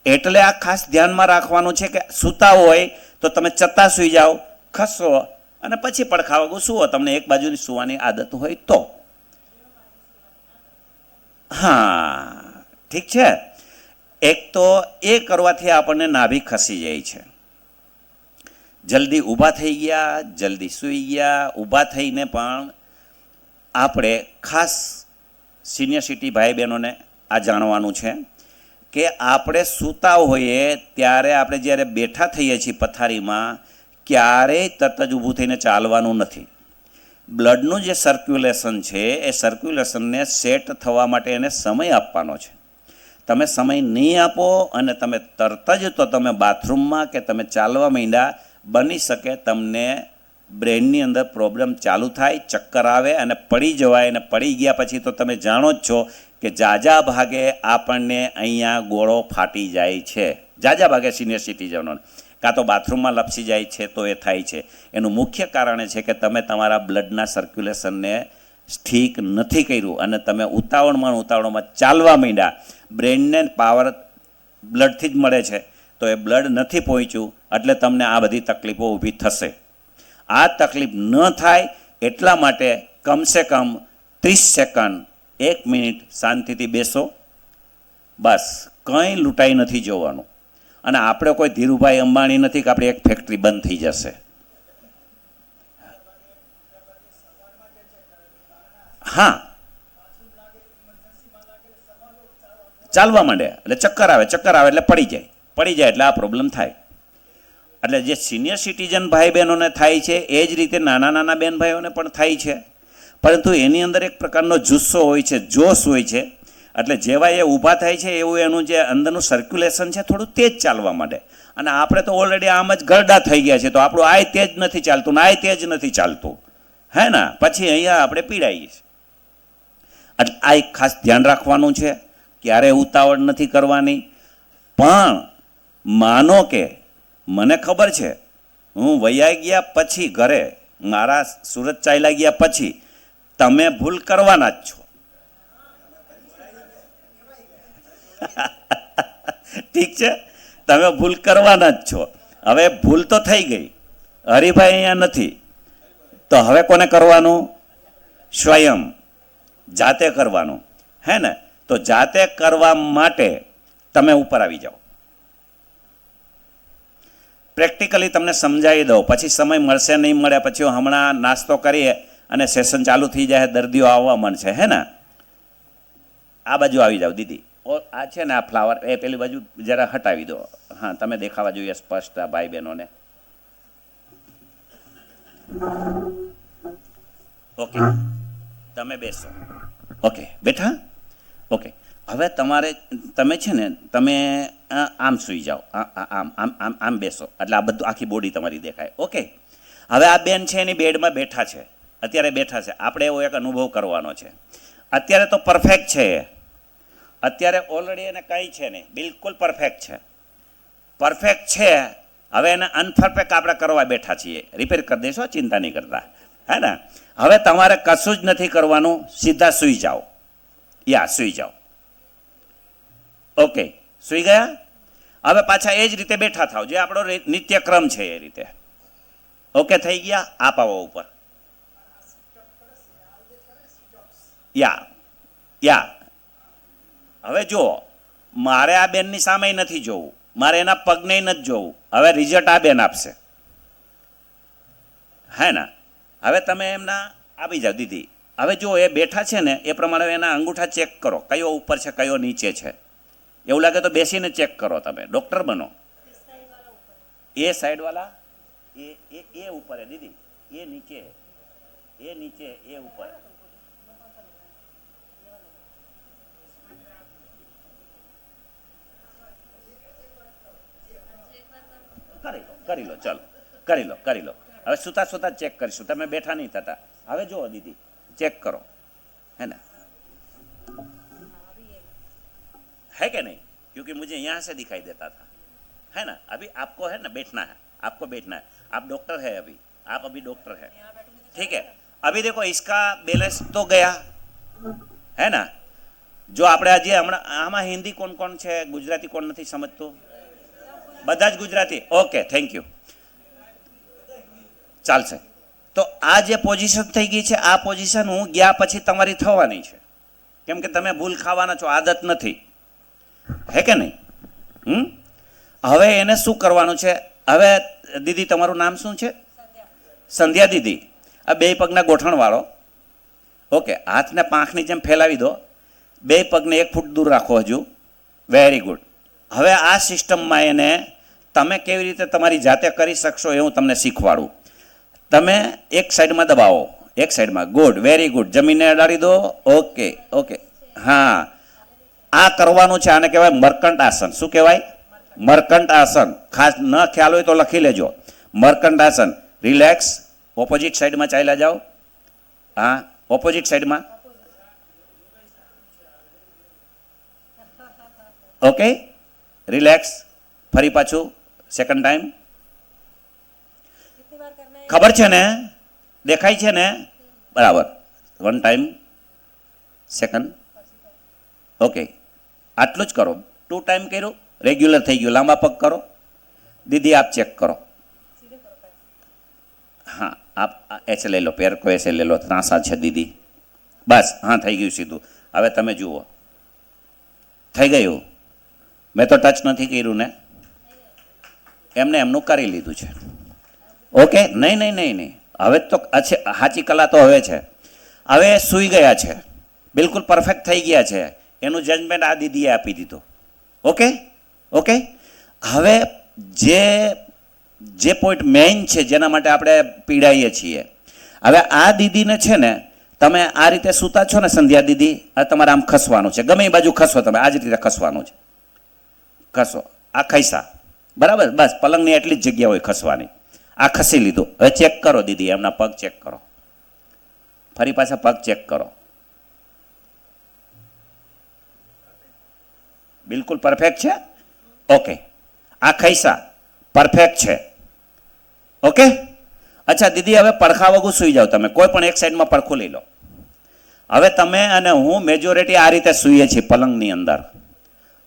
એટલે આ ખાસ ધ્યાનમાં રાખવાનું છે કે સૂતા હોય તો તમે ચત્તા સૂઈ જાઓ, ખસો અને પછી પડખા વાગું સુવો, તમને એક બાજુની સુવાની આદત હોય તો. હા ઠીક છે. એક તો એ કરવાથી આપણને નાભી ખસી જાય છે. જલ્દી ઊભા થઈ ગયા, જલ્દી સૂઈ ગયા. ઊભા થઈને પણ આપણે ખાસ સિનિયર સિટી ભાઈ બહેનોને આ જાણવાનું છે કે આપણે સૂતા હોઈએ ત્યારે આપણે જ્યારે બેઠા થઈએ છીએ પથારીમાં, ક્યારેય તરત જ ઊભું થઈને ચાલવાનું નથી. બ્લડનું જે સર્ક્યુલેશન છે એ સર્ક્યુલેશનને સેટ થવા માટે એને સમય આપવાનો છે. તમે સમય નહીં આપો અને તમે તરત જ તો તમે બાથરૂમમાં કે તમે ચાલવા માંડ્યા, બની શકે તમને બ્રેનની અંદર પ્રોબ્લેમ ચાલુ થાય, ચક્કર આવે અને પડી જવાય. અને પડી ગયા પછી તો તમે જાણો જ છો કે જાજા ભાગે આપણને અહીંયા ગોળો ફાટી જાય છે. જાજા ભાગે સિનિયર સિટીઝનોને કાં તો બાથરૂમમાં લપસી જાય છે તો એ થાય છે. એનું મુખ્ય કારણ છે કે તમે તમારા બ્લડના સર્ક્યુલેશનને ઠીક નથી કર્યું અને તમે ઉતાવળમાં ચાલવા માંડ્યા. બ્રેનને પાવર બ્લડથી જ મળે છે, તો એ બ્લડ નથી પહોંચ્યું એટલે તમને આ બધી તકલીફો ઊભી થશે. આ તકલીફ ન થાય એટલા માટે કમસે કમ 30 સેકન્ડ 1 મિનિટ શાંતિથી બેસો. બસ કંઈ લૂંટાઈ નથી જોવાનું. અને આપણે કોઈ ધીરુભાઈ અંબાણી નથી કે આપણી એક ફેક્ટરી બંધ થઈ જશે. હા, ચાલવા માંડે એટલે ચક્કર આવે એટલે પડી જાય એટલે આ પ્રોબ્લેમ થાય. એટલે જે સિનિયર સિટીઝન ભાઈ બહેનોને થાય છે એ જ રીતે નાના બેન ભાઈઓને પણ થાય છે, પરંતુ એની અંદર એક પ્રકારનો જુસ્સો હોય છે, જોશ હોય છે. એટલે જેવા એ ઊભા થાય છે એવું એનું જે અંદરનું સર્ક્યુલેશન છે થોડું તેજ ચાલવા માંડે. અને આપણે તો ઓલરેડી આમ જ ગરડા થઈ ગયા છે, તો આપણું આય તેજ નથી ચાલતું ને આય તેજ નથી ચાલતું, હે ને, પછી અહીંયા આપણે પીડાઈએ છીએ. એટલે આ એક ખાસ ધ્યાન રાખવાનું છે, ક્યારે ઉતાવળ નથી કરવાની. પણ માનો કે મને ખબર છે હું વૈયા ગયા પછી ઘરે મારા સુરત ચાલ્યા ગયા પછી તમે ભૂલ કરવાના જ છો. ઠીક છે, તમે ભૂલ કરવાના જ છો. હવે ભૂલ તો થઈ ગઈ, હરિભાઈ અહીંયા નથી, તો હવે કોને કરવાનું? સ્વયં જાતે કરવાનું, હે ને. તો જાતે કરવા માટે તમે ઉપર આવી જાઓ. પ્રેક્ટિકલી તમને સમજાવી દઉં, પછી સમય મળશે નહીં મળે, પછી હમણાં નાસ્તો કરીએ અને સેશન ચાલુ થઈ જાય, દર્દીઓ આવવા માંડશે, હે ને? આ બાજુ આવી જાઓ દીદી. આ છે ને આ ફ્લાવર, એ પેલી બાજુ જરા હટાવી દો. હા, તમે દેખાવા જોઈએ સ્પષ્ટ આ ભાઈ બહેનોને. ઓકે, તમે બેસો. ઓકે બેઠા? ઓકે, હવે તમે છે ને તમે આમ સૂઈ જાઓ, આમ આમ આમ આમ બેસો, એટલે આ બધું આખી બોડી તમારી દેખાય. ઓકે, હવે આ બેન છે એની બેડમાં બેઠા છે, અત્યારે બેઠા છે. આપણે એવો એક અનુભવ કરવાનો છે. અત્યારે તો પરફેક્ટ છે, અત્યારે ઓલરેડી એને કંઈ છે નહીં, બિલકુલ પરફેક્ટ છે. પરફેક્ટ છે. હવે એને અનપરફેક્ટ આપણે કરવા બેઠા છીએ. રિપેર કરી દઈશું, ચિંતા નહીં કરતા, હે ને? હવે તમારે કશું જ નથી કરવાનું, સીધા સૂઈ જાઓ. સૂઈ જાઓ. ઓકે, સૂઈ ગયા? હવે પાછા એ જ રીતે બેઠા થાવ, જે આપણો નિત્યક્રમ છે એ રીતે. ઓકે, થઈ ગયા? આપ આવો ઉપર. હવે જુઓ, મારે આ બેનની સામે નથી જોવું, મારે એના પગને નથી જોવું. હવે રિઝલ્ટ આ બેન આપશે, હે ને? હવે તમે એમના આપી જાઓ દીદી. હવે જો એ બેઠા છે ને એ પ્રમાણે એના અંગૂઠા ચેક કરો, કયો ઉપર છે કયો નીચે છે. એવું લાગે તો બેસીને ચેક કરો, તમે ડૉક્ટર બનો. એ સાઈડવાળા એ ઉપર દીદી, એ નીચે, એ ઉપર. કરી લો, ચાલો કરી લો. હવે સુતા ચેક કરીશું, તમે બેઠા નહીં થતા. હવે જુઓ દીદી, चेक करो, है ना? है कि नहीं? क्योंकि मुझे यहाँ से दिखाई देता था, है ना? अभी आपको है ना बैठना है, आपको बैठना है. आप डॉक्टर है अभी, आप अभी डॉक्टर है, ठीक है? अभी देखो इसका बैलेंस तो गया, है ना? जो આપણે આજે આમાં હિન્દી કોણ છે, ગુજરાતી કોણ નથી સમજતો? બધા જ ગુજરાતી. ઓકે, થેન્ક યુ, ચાલશે. તો આ જે પોઝિશન થઈ ગઈ છે, આ પોઝિશન હું ગયા પછી તમારી થવાની છે, કેમ કે તમે ભૂલ ખાવાના છો, આદત નથી, હે કે નહીં? હવે એને શું કરવાનું છે? હવે દીદી તમારું નામ શું છે? સંધ્યા દીદી. આ બે પગના ગોઠણવાળો. ઓકે, હાથને પાંખની જેમ ફેલાવી દો, બે પગને 1 ફૂટ દૂર રાખો. હજુ વેરી ગુડ. હવે આ સિસ્ટમમાં એને તમે કેવી રીતે તમારી જાતે કરી શકશો એ હું તમને શીખવાડું. તમે એક સાઈડમાં દબાવો, એક સાઈડમાં. Good, very good. જમીને અડાડી દો. ઓકે. હા, આ કરવાનું છે. આને કહેવાય મર્કંટ આસન. શું કહેવાય? મર્કંટ આસન. ખાસ ન ખ્યાલ હોય તો લખી લેજો. મર્કંટ આસન. રિલેક્સ. ઓપોઝિટ સાઈડમાં ચાલ્યા જાઓ. હા, ઓપોઝિટ સાઈડમાં. Okay, relax. ફરી પાછું સેકન્ડ ટાઈમ. ખબર છે ને? દેખાય છે ને? બરાબર. 1 ટાઈમ, સેકન્ડ. ઓકે, આટલું જ કરો. 2 ટાઈમ કર્યું, રેગ્યુલર થઈ ગયું. લાંબા પગ કરો. દીદી આપ ચેક કરો. हाँ, आप ऐसे ले लो, पैर को ऐसे ले लो. ત્રાંસા છે દીદી. બસ, હા, થઈ ગયું સીધું. હવે તમે જુઓ, થઈ ગયું. મેં તો ટચ નથી કર્યું ને, એમને એમનું કરી લીધું છે. ઓકે, નહીં. હવે તો સાચી કલા તો હવે છે. હવે સૂઈ ગયા છે, બિલકુલ પરફેક્ટ થઈ ગયા છે. એનું જજમેન્ટ આ દીદીએ આપી દીધું. ઓકે. હવે જે પોઈન્ટ મેઇન છે, જેના માટે આપણે પીડાઈએ છીએ, હવે આ દીદીને છે ને તમે આ રીતે સૂતા છો ને સંધ્યા દીદી, આ તમારે આમ ખસવાનું છે. ગમે એ બાજુ ખસો, તમે આ જ રીતે ખસવાનું છે. ખસો. આ ખૈસા, બરાબર? બસ પલંગની એટલી જ જગ્યા હોય ખસવાની. આ ખસી લીધું. હવે ચેક કરો દીદી, એમના પગ ચેક કરો. ફરી પાછા પગ ચેક કરો. બિલકુલ પરફેક્ટ છે. ઓકે, આ ખૈસા પરફેક્ટ છે. ઓકે, અચ્છા દીદી, હવે પડખા વગું સૂઈ જાઓ. તમે કોઈ પણ એક સાઈડમાં પડખું લઈ લો. હવે તમે અને હું મેજોરિટી આ રીતે સૂઈએ છીએ પલંગની અંદર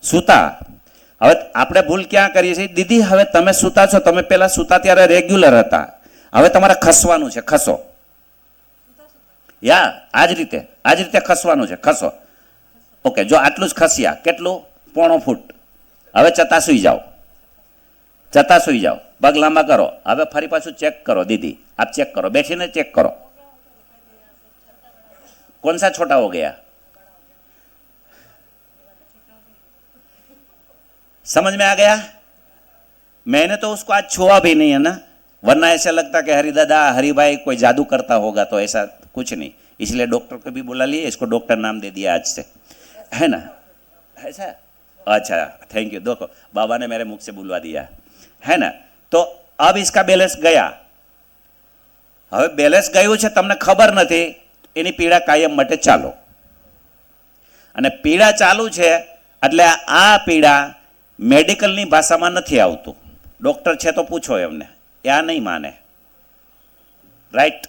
સૂતા. હવે આપણે ભૂલ ક્યાં કરીએ છીએ દીદી? હવે તમે સૂતા છો, તમે પહેલા સૂતા ત્યારે રેગ્યુલર હતા, હવે તમારે ખસવાનું છે. ખસો. આ જ રીતે ખસવાનું છે. ખસો. ઓકે, જો આટલું જ ખસ્યા. કેટલું? 1.5 ફૂટ. હવે ચતા સૂઈ જાઓ. પગ લાંબા કરો. હવે ફરી પાછું ચેક કરો દીદી, આપ ચેક કરો, બેસીને ચેક કરો. कौन सा छोटा हो गया? समझ में आ गया? मैंने तो उसको आज छुआ भी नहीं है ना, वरना ऐसा लगता कि हरिदादा हरिभाई कोई जादू करता होगा, तो ऐसा कुछ नहीं। इसलिए डॉक्टर को भी बुला लिए, इसको डॉक्टर नाम दे दिया आज से, है ना? ऐसा? अच्छा, थैंक यू। देखो बाबा ने मेरे मुख से बुलवा दिया, है ना? तो अब इसका બેલેન્સ ગયા। હવે બેલેન્સ ગયું છે, તમને ખબર નથી, એની પીડા કાયમ માટે ચાલો, અને પીડા ચાલુ છે એટલે આ પીડા મેડિકલની ભાષામાં નથી આવતું। ડૉક્ટર છે તો પૂછો એમને, આ નહીં માને, રાઈટ?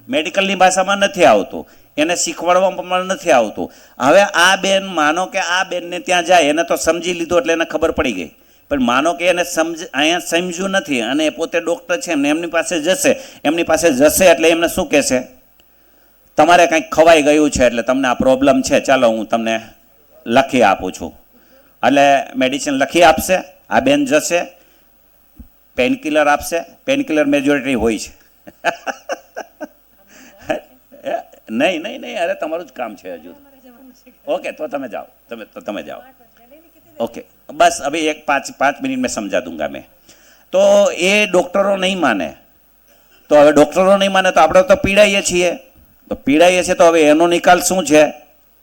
મેડિકલની ભાષામાં નથી આવતું, એને શીખવાડવામાં નથી આવતું। હવે આ બેન માનો કે આ બેનને ત્યાં જાય, એને તો સમજી લીધું એટલે એને ખબર પડી ગઈ, પણ માનો કે એને અહીંયા સમજ્યું નથી અને એ પોતે ડૉક્ટર છે ને એમની પાસે જશે એટલે એમને શું કહેશે? તમારે કંઈક ખવાઈ ગયું છે એટલે તમને આ પ્રોબ્લેમ છે, ચાલો હું તમને લખી આપું છું, એટલે મેડિસિન લખી આપશે। આ બેન જશે, પેનકિલર આપશે, પેનકિલર મેજોરિટી હોય છે। નહીં નહીં નહીં, અરે તમારું જ કામ છે હજુ। ઓકે, તો તમે જાઓ, તમે જાઓ। ओके, बस अभी एक पाँच मिनट में समझा दूंगा मैं। तो ये डॉक्टरों नहीं माने, तो હવે ડૉક્ટરો નહીં માને તો આપણે તો પીડાઈએ છીએ, તો પીડાઈએ છીએ, તો હવે એનો નિકાલ શું છે?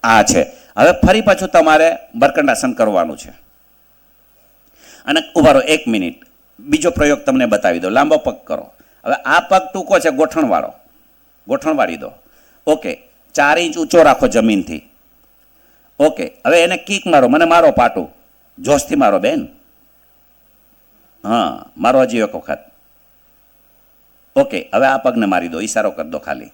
આ છે। હવે ફરી પાછું તમારે બરકંડાસન કરવાનું છે, અને ઉભા રહો 1 મિનિટ, બીજો પ્રયોગ તમને બતાવી દો। લાંબો પગ કરો। હવે આ પગ ટૂંકો છે, ગોઠણવાળો, ગોઠણ વાળી દો। ઓકે, 4 ઇંચ ઊંચો રાખો જમીનથી। ઓકે, હવે એને કિક મારો, મને મારો પાટું, જોશથી મારો બેન, હા મારો હજી એક વખત। ओके, હવે આ પગને મારી દો, ઈશારો कर दो खाली,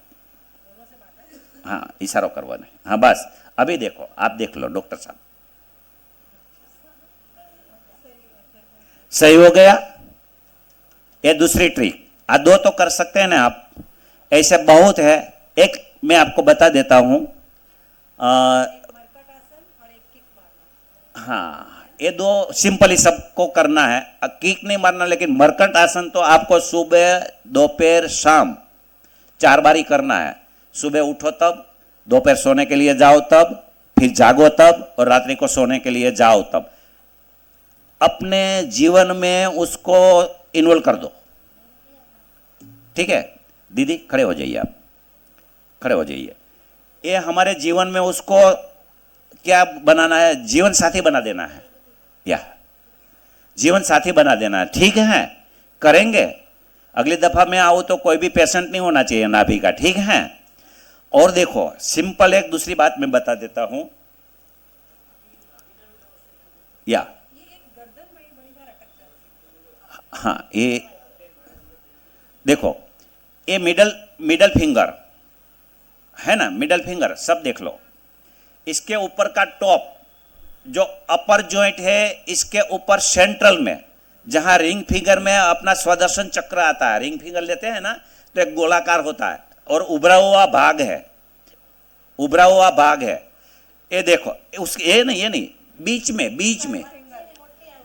हाँ इशारो करवाना, हाँ बस। अभी देखो, आप देख लो डॉक्टर साहब, सही हो गया? ये दूसरी ट्रिक, आ 2 तो कर सकते हैं ना आप, ऐसे बहुत है। एक मैं आपको बता देता हूँ, हाँ ये 2 सिंपली सबको करना है, किक नहीं मारना, लेकिन मरकट आसन तो आपको सुबह दोपहर शाम 4 बारी करना है। सुबह उठो तब, दोपहर सोने के लिए जाओ तब, फिर जागो तब, और रात्रि को सोने के लिए जाओ तब। अपने जीवन में उसको इन्वॉल्व कर दो, ठीक है? दीदी खड़े हो जाइए, आप खड़े हो जाइए। ये हमारे जीवन में उसको क्या बनाना है? जीवन साथी बना देना है, या जीवन साथी बना देना है, ठीक है? करेंगे। अगली दफा मैं आऊँ तो कोई भी पेशेंट नहीं होना चाहिए नाभि का, ठीक है? और देखो सिंपल एक दूसरी बात मैं बता देता हूँ, या हाँ ये देखो, ये मिडल फिंगर है ना, मिडल फिंगर सब देख लो। इसके ऊपर का टॉप जो अपर जॉइंट है, इसके ऊपर सेंट्रल में जहां रिंग फिंगर में अपना स्वदर्शन चक्र आता है, रिंग फिंगर लेते हैं ना तो एक गोलाकार होता है और उभरा हुआ भाग है, उभरा हुआ भाग है। ये देखो, उसके ये नहीं, बीच में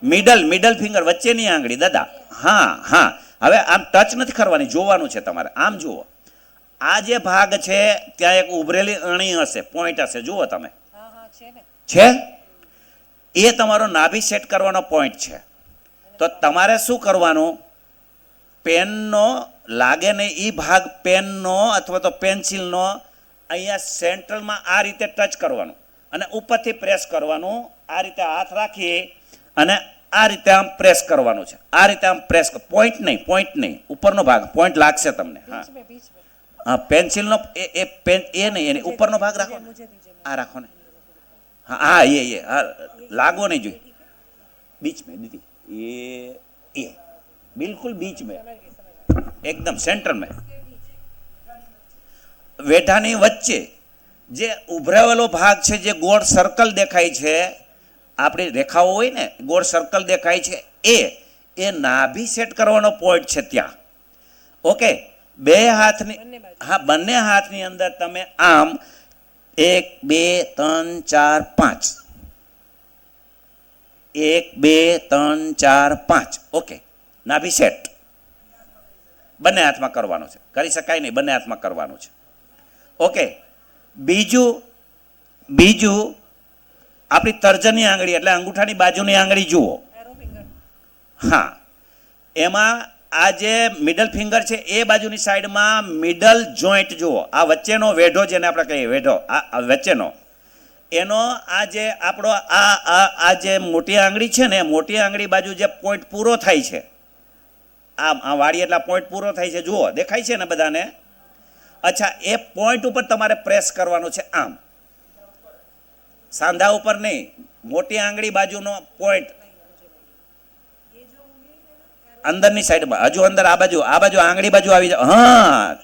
मिडल फिंगर, वच्चे नहीं आंगળી दादा, हाँ हाँ। હવે આમ ટચ નથી કરવાની, જોવાનું છે તમારે, આમ જુઓ। આ જે ભાગ છે ત્યાં એક ઉભરેલી અણી હશે, પોઈન્ટ હશે, જુઓ તમે, છે? એ તમારો નાભી સેટ કરવાનો પોઈન્ટ છે। તો તમારે શું કરવાનું? પેનનો લાગે ને એ ભાગ પેનનો અથવા તો પેન્સિલનો અહીંયા સેન્ટ્રલમાં આ રીતે ટચ કરવાનું અને ઉપરથી પ્રેસ કરવાનું। આ રીતે હાથ રાખી અને આ રીતે આમ પ્રેસ કરવાનું છે, આ રીતે આમ પ્રેસ, પોઈન્ટ નહીં, ઉપરનો ભાગ પોઈન્ટ લાગશે તમને। હા हाँ, पेंसिल नो ए पेन ये नहीं, ऊपर नो भाग राखो, आ राखो ने, हाँ हाँ ये हाँ लागो नहीं जो बीच में दीदी, ये बिल्कुल बीच में, एकदम सेंटर में, वेठानी वच्चे जे उभरावेलो भाग छे, जे गोળ सर्कल देखाय छे, आपणी रेखाओ होय ने गोળ सर्कल देखाय छे, ए नाभि सेट करवानो पॉइंट छे त्यां। ओके, બે હાથની, હા બંને હાથની અંદર તમે આમ 1 2 3 4 5, 1 2 3 4 5, ઓકે, નાભી સેટ બંને હાથમાં કરવાનો છે, કરી શકાય નહીં, બંને હાથમાં કરવાનું છે। ઓકે, બીજું આપણી તર્જની આંગળી એટલે અંગૂઠાની બાજુની આંગળી જુઓ. હા, એમાં આ જે મિડલ ફિંગર છે એ બાજુની સાઈડમાં મિડલ જોઈન્ટ જુઓ. આ વચ્ચેનો વેઢો જેને આપણે કહીએ વેઢો, આ વચ્ચેનો એનો આ જે આપણો આ જે મોટી આંગળી છે ને, મોટી આંગળી બાજુ જે પોઈન્ટ પૂરો થાય છે, આ વાળી એટલા પોઈન્ટ પૂરો થાય છે, જુઓ દેખાય છે ને બધાને? અચ્છા, એ પોઈન્ટ ઉપર તમારે પ્રેસ કરવાનું છે, આમ સાંધા ઉપર નહીં, મોટી આંગળી બાજુનો પોઈન્ટ અંદરની સાઈડમાં, હજુ અંદર આ બાજુ આંગળી બાજુ આવી જાવ. હા,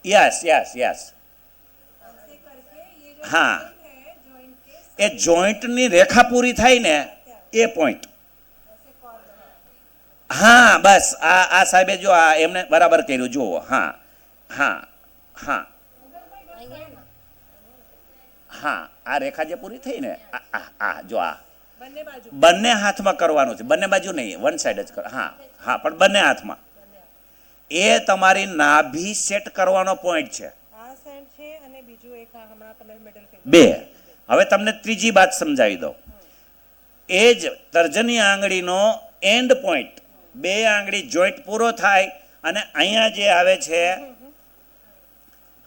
યસ યસ યસ, હા, એ જોઈન્ટની રેખા પૂરી થાય ને એ પોઈન્ટ. હા, બસ આ સાહેબે જો આ એમને બરાબર કર્યું, જુઓ. હા હા હા હા, આ રેખા જે પૂરી થઈ ને, આ જો આ બંને હાથમાં કરવાનું છે, બંને બાજુ નહીં, વન સાઈડ જ કરો. હા હા, પણ બંને હાથમાં. એ તમારી નાભી સેટ કરવાનો પોઈન્ટ છે. બે. હવે તમને ત્રીજી વાત સમજાવી દઉં. એ જ તર્જની આંગળીનો એન્ડ પોઈન્ટ, બે આંગળી જોઈન્ટ પૂરો થાય અને અહીંયા જે આવે છે,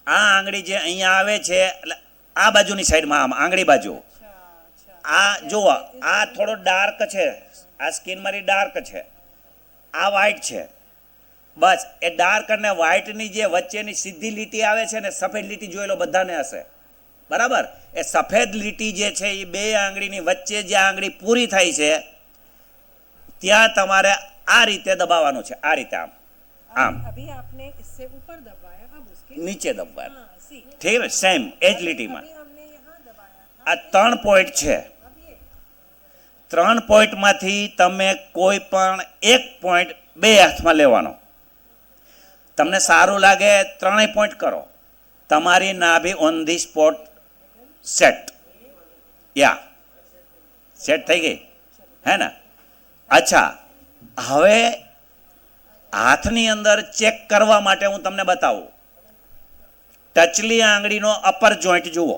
આ આંગળી જે અહીંયા આવે છે, એટલે આ બાજુની સાઈડમાં આમ આંગળી બાજુ, આ જુઓ, આ થોડો ડાર્ક છે, આ સ્કિન મારી ડાર્ક છે, આ વ્હાઈટ છે. બસ એ ડાર્ક અને વ્હાઈટની જે વચ્ચેની સીધી લીટી આવે છે ને, સફેદ લીટી જોયેલો બધાને હશે, બરાબર? એ સફેદ લીટી જે છે એ બે આંગળીની વચ્ચે જે આંગળી પૂરી થાય છે ત્યાં તમારે આ રીતે દબાવવાનું છે, આ રીતે આમ આમ નીચે દબાવવાનું. ઠીક છે, સેમ એ જ લીટીમાં. આ 3 પોઈન્ટ છે. 3 પોઈન્ટમાંથી તમે કોઈ પણ એક પોઈન્ટ બે હાથમાં લેવાનો. તમને સારું લાગે 3 પોઈન્ટ કરો. તમારી નાભી ઓન ધી સ્પોટ સેટ. યા સેટ થઈ ગઈ, હે ને? અચ્છા, હવે હાથની અંદર ચેક કરવા માટે હું તમને બતાવું. ટચલી આંગળીનો અપર જોઈન્ટ જુઓ.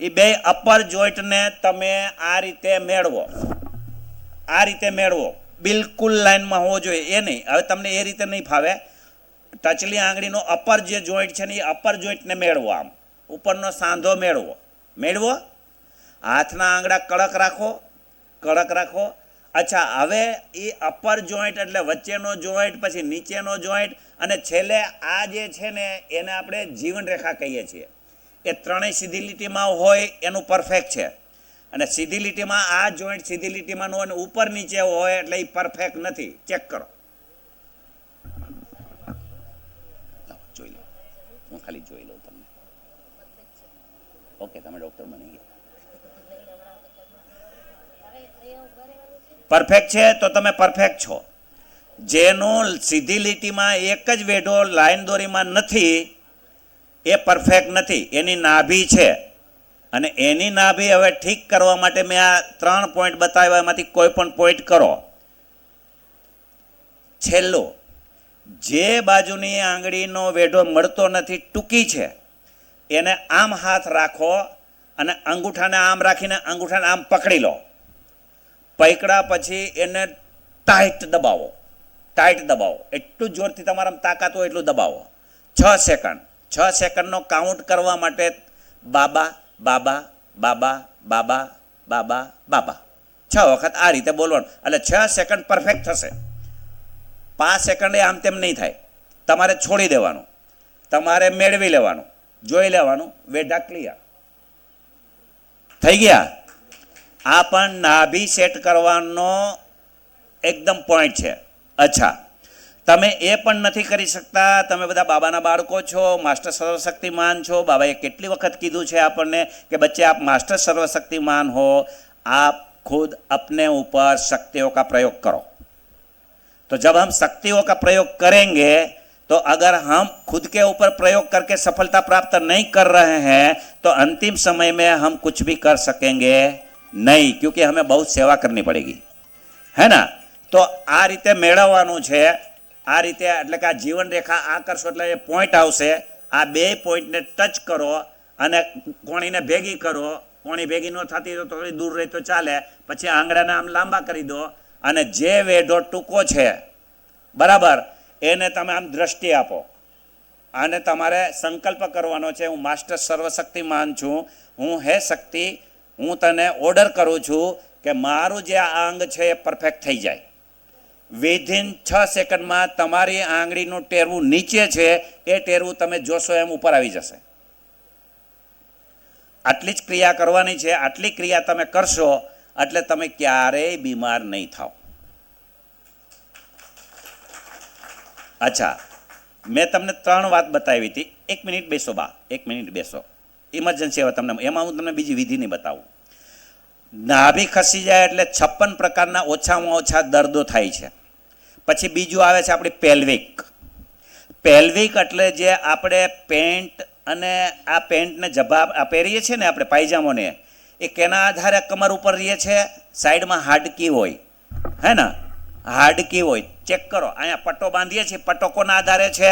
એ બે અપર જોઈન્ટને તમે આ રીતે મેળવો, આ રીતે મેળવો, બિલકુલ લાઈનમાં હોવો જોઈએ, એ નહીં. હવે તમને એ રીતે નહીં ફાવે. ટચલી આંગળીનો અપર જે જોઈન્ટ છે ને એ અપર જોઈન્ટને મેળવો, આમ ઉપરનો સાંધો મેળવો. હાથના આંગળા કડક રાખો, કડક રાખો. અચ્છા, હવે એ અપર જોઈન્ટ એટલે વચ્ચેનો જોઈન્ટ, પછી નીચેનો જોઈન્ટ અને છેલ્લે આ જે છે ને એને આપણે જીવન રેખા કહીએ છીએ. એ ત્રણેય સીધી લીટીમાં હોય એનું પરફેક્ટ છે. અને સીધી લીટીમાં આ જોઈન્ટ સીધી લીટીમાં ન હોય અને ઉપર નીચે હોય એટલે એ પરફેક્ટ નથી. ચેક કરો, જોઈ લો, હું ખાલી જોઈ લઉં તમને. ઓકે, તમે ડૉક્ટર બની ગયા. પરફેક્ટ છે તો તમે પરફેક્ટ છો. જેનું સીધી લીટીમાં એક જ વેઢો લાઈન દોરીમાં નથી એ પરફેક્ટ નથી, એની નાભી છે. અને એની નાભી હવે ઠીક કરવા માટે મેં આ 3 પોઈન્ટ બતાવ્યા, એમાંથી કોઈ પણ પોઈન્ટ કરો. છેલ્લો, જે બાજુની આંગળીનો વેઢો મળતો નથી, ટૂંકી છે, એને આમ હાથ રાખો અને અંગૂઠાને આમ રાખીને અંગૂઠાને આમ પકડી લો. પકડ્યા પછી એને ટાઈટ દબાવો, એટલું જોરથી તમારા તાકાત હોય એટલું દબાવો. 6 સેકન્ડ. 6 સેકન્ડનો કાઉન્ટ કરવા માટે બાબા બાબા બાબા બાબા બાબા બાબા 6 વખત આ રીતે બોલવાનું. એટલે 6 સેકન્ડ પરફેક્ટ થશે. 5 સેકન્ડે આમ તેમ નહીં થાય. તમારે છોડી દેવાનું, તમારે મેળવી લેવાનું, જોઈ લેવાનું, વેઢા ક્લિયર થઈ ગયા. આ પણ નાભી સેટ કરવાનો એકદમ પોઈન્ટ છે. અચ્છા, તમે એ પણ નથી કરી શકતા. તમે બધા બાબાના બાળકો છો, માસ્ટર સર્વશક્તિમાન છો. બાબાએ કેટલી વખત કીધું છે આપણને कि बच्चे आप मास्टर सर्वशक्तिमान हो, आप खुद अपने ऊपर शक्तियों का प्रयोग करो. तो जब हम शक्तियों का प्रयोग करेंगे तो अगर हम खुद के ऊपर प्रयोग करके सफलता प्राप्त नहीं कर रहे हैं तो अंतिम समय में हम कुछ भी कर सकेंगे नहीं, क्योंकि हमें बहुत सेवा करनी पड़ेगी, है ना? तो आ रीते मेळववानुं छे. आ रीते एटले के आ जीवन रेखा आ करशो एटले ए पॉइंट आवशे. આ બે પોઈન્ટને ટચ કરો અને કોણીને ભેગી કરો. કોણી ભેગી ન થતી તો થોડી દૂર રહી તો ચાલે. પછી આંગળાને આમ લાંબા કરી દો અને જે વેઢો ટૂંકો છે બરાબર એને તમે આમ દ્રષ્ટિ આપો. આને તમારે સંકલ્પ કરવાનો છે, હું માસ્ટર સર્વશક્તિમાન છું, હું હે શક્તિ, હું તને ઓર્ડર કરું છું કે મારું જે આ અંગ છે એ પરફેક્ટ થઈ જાય. વિધિન 6 સેકન્ડમાં તમારી આંગળીનું ટેરવું નીચે છે એ ટેરવું તમે જોશો એમ ઉપર આવી જશે. આટલી જ ક્રિયા કરવાની છે. આટલી ક્રિયા તમે કરશો એટલે તમે ક્યારેય બીમાર નહીં થાવ. અચ્છા, મેં તમને 3 વાત બતાવી હતી. 1 મિનિટ બેસો બા, 1 મિનિટ બેસો. ઇમરજન્સી હવે તમને એમાં હું તમને બીજી વિધિ નહીં બતાવું. નાભી ખસી જાય એટલે 56 પ્રકારના ઓછામાં ઓછા દર્દો થાય છે. પછી બીજું આવે છે આપણી પેલ્વિક. પેલ્વિક એટલે જે આપણે પેન્ટ અને આ પેન્ટને જવાબ પહેરીએ છીએ ને આપણે પાયજામોને, એ કેના આધારે કમર ઉપર રહીએ છે? સાઈડમાં હાડકી હોય, હે ને, હાડકી હોય. ચેક કરો, અહીંયા પટ્ટો બાંધીએ છીએ, પટ્ટો કોના આધારે છે?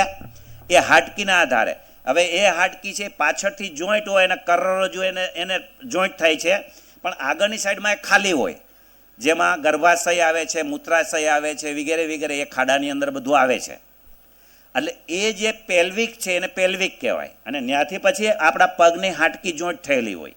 એ હાડકીના આધારે. હવે એ હાડકી છે પાછળથી જોઈન્ટ હોય અને કરોડરજ્જુ એને જોઈન્ટ થાય છે, પણ આગળની સાઈડમાં એ ખાલી હોય, જેમાં ગર્ભાશય આવે છે, મૂત્રાશય આવે છે, વગેરે વગેરે. એ ખાડાની અંદર બધું આવે છે. એટલે એ જે પેલ્વિક છે એને પેલ્વિક કહેવાય. અને ત્યાંથી પછી આપણા પગની હાડકી જોઈન્ટ થયેલી હોય.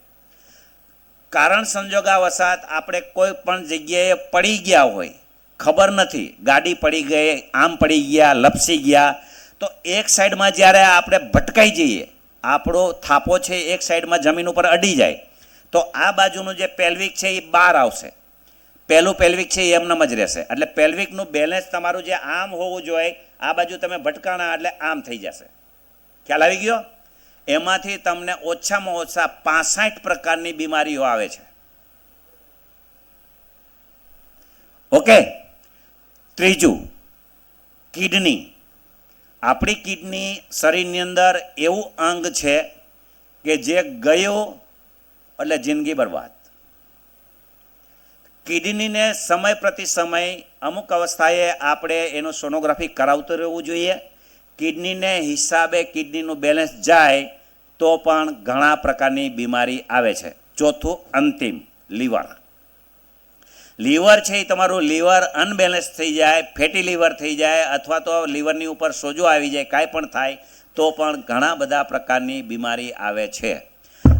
કારણ સંજોગાવશાત આપણે કોઈ પણ જગ્યાએ પડી ગયા હોય, ખબર નથી, ગાડી પડી ગઈ, આમ પડી ગયા, લપસી ગયા, તો એક સાઈડમાં જ્યારે આપણે ભટકાઈ જઈએ, આપણો થાપો છે એક સાઈડમાં જમીન ઉપર અડી જાય, તો આ બાજુનું જે પેલ્વિક છે એ બહાર આવશે. પહેલું પેલ્વિક છે એ એમનેમ જ રહેશે. એટલે પેલ્વિકનું બેલેન્સ તમારું જે આમ હોવું જોઈએ, આ બાજુ તમે ભટકાણા એટલે આમ થઈ જશે. ખ્યાલ આવી ગયો? એમાંથી તમને ઓછામાં ઓછા 65 પ્રકારની બીમારીઓ આવે છે. ઓકે. ત્રીજું, કિડની. આપણી કિડની શરીરની અંદર એવું અંગ છે કે જે ગયું એટલે જિંદગી બરબાદ. કિડનીને સમય પ્રતિ સમય અમુક અવસ્થાએ આપણે એનું સોનોગ્રાફી કરાવતું રહેવું જોઈએ. કિડનીને હિસાબે કિડનીનું બેલેન્સ જાય તો પણ ઘણા પ્રકારની બીમારી આવે છે. ચોથું, અંતિમ, લીવર. લીવર છે એ તમારું લીવર અનબેલેન્સ થઈ જાય, ફેટી લીવર થઈ જાય, અથવા તો લીવરની ઉપર સોજો આવી જાય, કાંઈ પણ થાય તો પણ ઘણા બધા પ્રકારની બીમારી આવે છે.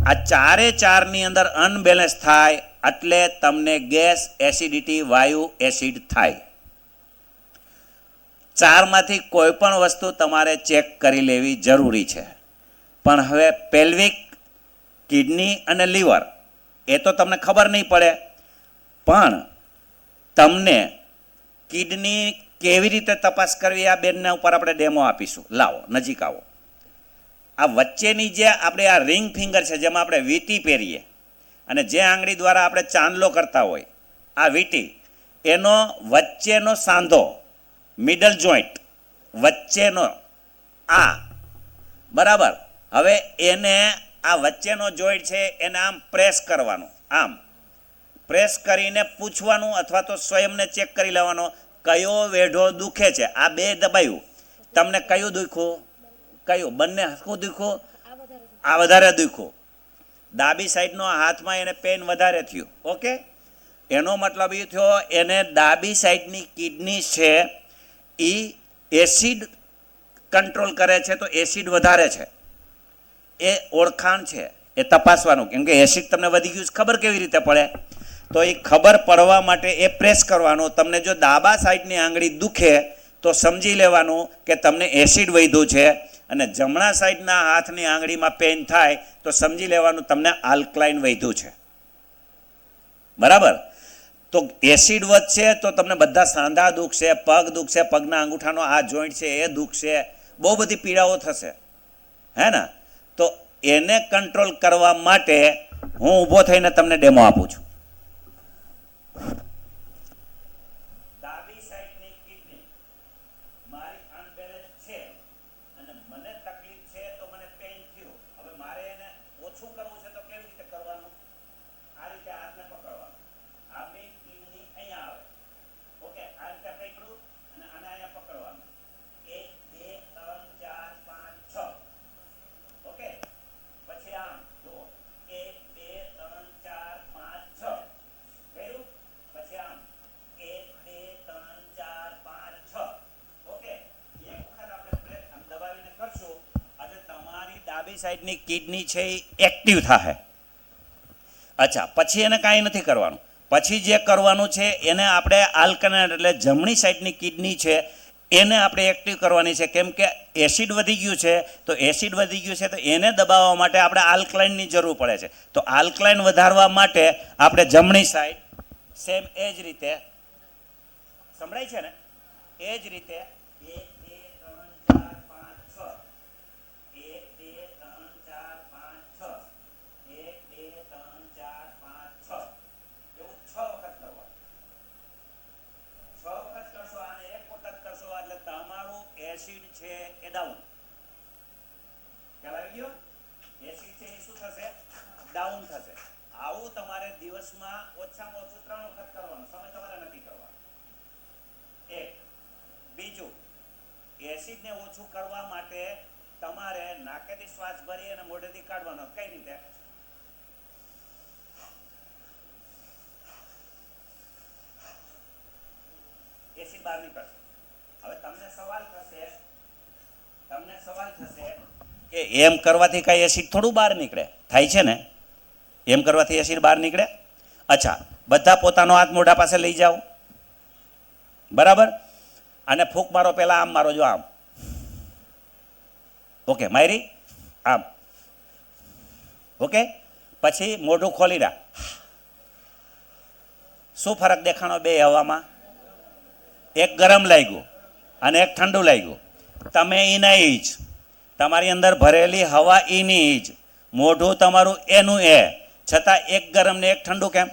આ ચારે ચારની અંદર અનબેલેન્સ થાય એટલે તમને ગેસ, એસિડિટી, વાયુ એસિડ થાય. ચારમાંથી કોઈ પણ વસ્તુ તમારે ચેક કરી લેવી જરૂરી છે. પણ હવે પેલ્વિક, કિડની અને લીવર એ તો તમને ખબર નહીં પડે, પણ તમને કિડની કેવી રીતે તપાસ કરવી આ બેનના ઉપર આપણે ડેમો આપીશું. લાવો, નજીક આવો. આ વચ્ચેની જે આપણે આ રિંગ ફિંગર છે, જેમાં આપણે વીંટી પહેરીએ અને જે આંગળી દ્વારા આપણે ચાંદલો કરતા હોય, આ વીંટી, એનો વચ્ચેનો સાંધો, મિડલ જોઈન્ટ વચ્ચેનો આ, બરાબર. હવે એને આ વચ્ચેનો જોઈન્ટ છે એને આમ પ્રેસ કરવાનું. આમ પ્રેસ કરીને પૂછવાનું અથવા તો સ્વયંને ચેક કરી લેવાનો કયો વેઢો દુખે છે. આ બે દબાયું, તમને કયું દુખ્યું? કયું? બંને શું દુખ્યું? આ વધારે દુખ્યું. ડાબી સાઈડનો હાથમાં એને પેન વધારે થયું. ઓકે, એનો મતલબ એ થયો એને ડાબી સાઈડની કિડની છે એ એસિડ કંટ્રોલ કરે છે, તો એસિડ વધારે છે. એ ઓળખાણ છે, એ તપાસવાનું. કેમ કે એસિડ તમને વધી ગયું ખબર કેવી રીતે પડે? તો એ ખબર પડવા માટે એ પ્રેસ કરવાનો. તમને જો ડાબા સાઈડની આંગળી દુખે તો સમજી લેવાનું કે તમને એસિડ વધ્યું છે, અને જમણા સાઈડના હાથની આંગળીમાં પેન થાય તો સમજી લેવાનું તમને આલ્કલાઇન વધ્યું છે. બરાબર? તો એસિડ વધશે તો તમને બધા સાંધા દુખશે, પગ દુખશે, પગના અંગૂઠાનો આ જોઈન્ટ છે એ દુખશે, બહુ બધી પીડાઓ થશે, હે ને? તો એને કંટ્રોલ કરવા માટે હું ઊભો થઈને તમને ડેમો આપું છું. ડાબી સાઈડની કિડની મારી અનબેલેન્સ છે અને મને તકલીફ છે, તો મને પેઇન થયું. હવે મારે એને ઓછું કરવું છે તો કેવી રીતે કરવાનું? આ રીતે હાથને પકડવાનું. આપણી કિડની અહીંયા આવે. ઓકે, આ રીતે પકડું અને આને અહીંયા પકડવાનું. 1 2 3 4 5 6. ડાબી સાઈડની કિડની છે એ એક્ટિવ થાય. અચ્છા, પછી એને કાંઈ નથી કરવાનું. પછી જે કરવાનું છે એને આપણે આલ્કલાઇન એટલે જમણી સાઈડની કિડની છે એને આપણે એક્ટિવ કરવાની છે. કેમ કે એસિડ વધી ગયું છે, તો એસિડ વધી ગયું છે તો એને દબાવવા માટે આપણે આલ્કલાઇનની જરૂર પડે છે. તો આલ્કલાઇન વધારવા માટે આપણે જમણી સાઈડ સેમ એ જ રીતે સંભળાય છે ને, એ જ રીતે 1 2 3 4 5 6 1 2 3 4 5 6 1 2 3 4 5 6 એવું 6 વખત કરવાનું. 6 વખત કરશો અને 1 વખત કરશો એટલે તમારું એસિડ છે એ ડાઉન. ખ્યાલ આવી ગયો? એસિડ છે એ શું થશે? ડાઉન થશે. આવું તમારે દિવસમાં ઓછામાં ઓછું 3 વખત કરવાનું. સમય તમારે નથી કરવાનો. એક બીજું, એસિડને ઓછું કરવા માટે તમારે નાકેથી શ્વાસ ભરી અને મોઢેથી કાઢવાનો. કઈ રીતે? એસિડ બહાર નીકળશે. હવે તમને સવાલ થશે કે એમ કરવાથી કઈ એસિડ થોડું બહાર નીકળે? થાય છે ને, એમ કરવાથી એસિડ બહાર નીકળે. અચ્છા, બધા પોતાનો હાથ મોઢા પાસે લઈ જાઓ, બરાબર, અને ફૂંક મારો. પહેલા આમ મારો, જો આમ. ઓકે, મારી આમ. ઓકે, પછી મોઢું ખોલી રાખ. શું ફરક દેખાણો બે હવામાં? એક ગરમ લાગ્યું અને એક ઠંડુ લાગ્યું. તમે એના એ જ, તમારી અંદર ભરેલી હવા એની જ, મોઢું તમારું એનું એ, છતાં એક ગરમ ને એક ઠંડુ. કેમ?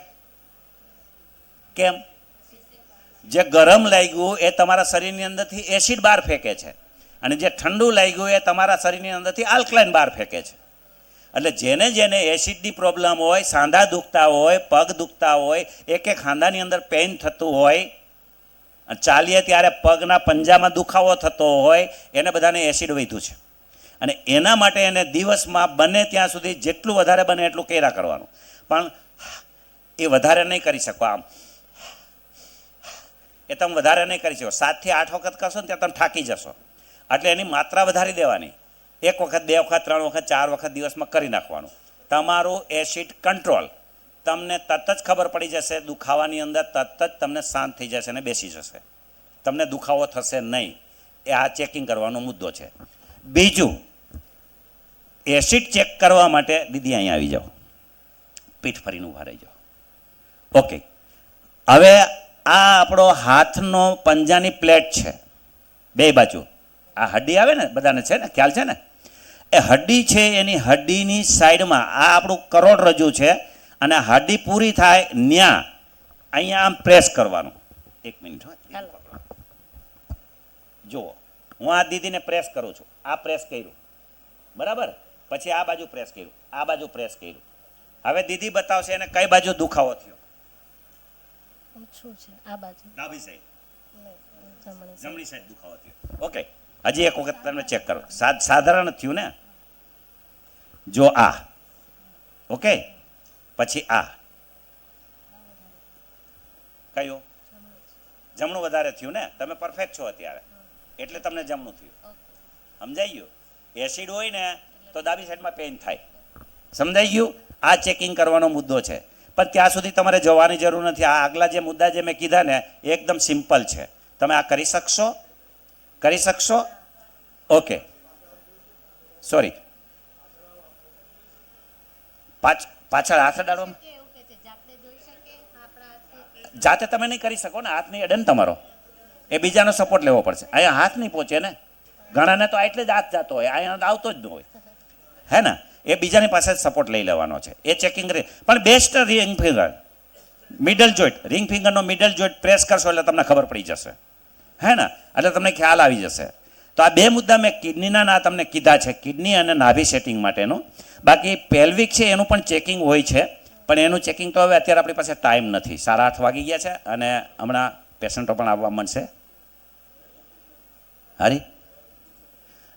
કેમ? જે ગરમ લાગ્યું એ તમારા શરીરની અંદરથી એસિડ બહાર ફેંકે છે, અને જે ઠંડુ લાગ્યું એ તમારા શરીરની અંદરથી આલ્કલાઇન બહાર ફેંકે છે. એટલે જેને જેને એસિડની પ્રોબ્લેમ હોય, સાંધા દુખતા હોય, પગ દુખતા હોય, એક ખાંદાની અંદર પેઇન થતું હોય, ચાલીએ ત્યારે પગના પંજામાં દુખાવો થતો હોય, એને બધાને એસિડ વધ્યું છે. અને એના માટે એને દિવસમાં બને ત્યાં સુધી જેટલું વધારે બને એટલું કર્યા કરવાનું. પણ એ વધારે નહીં કરી શકો. આમ એ તમે વધારે નહીં કરી શકો. 7 થી 8 વખત કરશો ને ત્યાં તમે થાકી જશો. એટલે એની માત્રા વધારી દેવાની. 1 વખત 2 વખત 3 વખત 4 વખત દિવસમાં કરી નાખવાનું. તમારું એસિડ કંટ્રોલ. તમને તરત જ ખબર પડી જશે. દુખાવાની અંદર તરત જ તમને શાંત થઈ જશે અને બેસી જશે. તમને દુખાવો થશે નહીં. એ આ ચેકિંગ કરવાનો મુદ્દો છે. બીજું, એસિડ ચેક કરવા માટે દીદી અહીંયા આવી જાઓ, પીઠ ફરીને ઊભા રહી જાઓ. ઓકે, હવે આ આપણો હાથનો પંજાની પ્લેટ છે, બે બાજુ આ હડ્ડી આવે ને, બધાને છે ને, ખ્યાલ છે ને? એ હડ્ડી છે, એની હડ્ડીની સાઈડમાં આ આપણું કરોડરજ્જુ છે, અને હડ્ડી પૂરી થાય ન્યા અહીંયા આમ પ્રેસ કરવાનું. 1 મિનિટ જુઓ, હું આ દીદીને પ્રેસ કરું છું. આ પ્રેસ કર્યું, બરાબર, પછી આ બાજુ પ્રેસ કર્યું, આ બાજુ પ્રેસ કર્યું. હવે દીદી બતાવશે એને કઈ બાજુ દુખાવો થયો. ડાબી સાઈડ, જમણી સાઈડ દુખાવો થયો. ઓકે, હજી એક વખત તમે ચેક કરો. સાધારણ થયું ને? જો આ, ઓકે, પછી આ કયું? જમણું વધારે થયું ને? તમે પરફેક્ટ છો અત્યારે, એટલે તમને જમણું થયું. સમજાઈ ગયું? એસિડ હોય ને તો ડાબી સાઈડમાં પેઇન થાય. સમજાઈ ગયું? આ ચેકિંગ કરવાનો મુદ્દો છે. પણ ત્યાં સુધી તમારે જવાની જરૂર નથી. આ આગલા જે મુદ્દા જે મેં કીધા ને એકદમ સિમ્પલ છે. તમે આ કરી શકશો? કરી શકશો? ઓકે, સોરી, પાછળ હાથ અડાડવામાં જાતે તમે નહીં કરી શકો ને. હાથ નહીં અડે ને તમારો, એ બીજાનો સપોર્ટ લેવો પડશે. અહીંયા હાથ નહીં પહોંચે ને. ઘણાને તો એટલે જ હાથ જતો હોય, અહીંયા આવતો જ ન હોય, હે ને? એ બીજાની પાસે જ સપોર્ટ લઈ લેવાનો છે. એ ચેકિંગ પણ best ring finger, middle joint, ring ફિંગરનો મિડલ જોઈન્ટ પ્રેસ કરશો એટલે તમને ખબર પડી જશે, હે ને? એટલે તમને ખ્યાલ આવી જશે. તો આ બે મુદ્દા મેં કિડનીના તમને કીધા છે, કિડની અને નાભી સેટિંગ માટેનું. બાકી પેલ્વિક છે એનું પણ ચેકિંગ હોય છે, પણ એનું ચેકિંગ તો હવે અત્યારે આપણી પાસે ટાઈમ નથી. 8:30 વાગી ગયા છે અને હમણાં પેશન્ટો પણ આવવા માંડશે. હારી,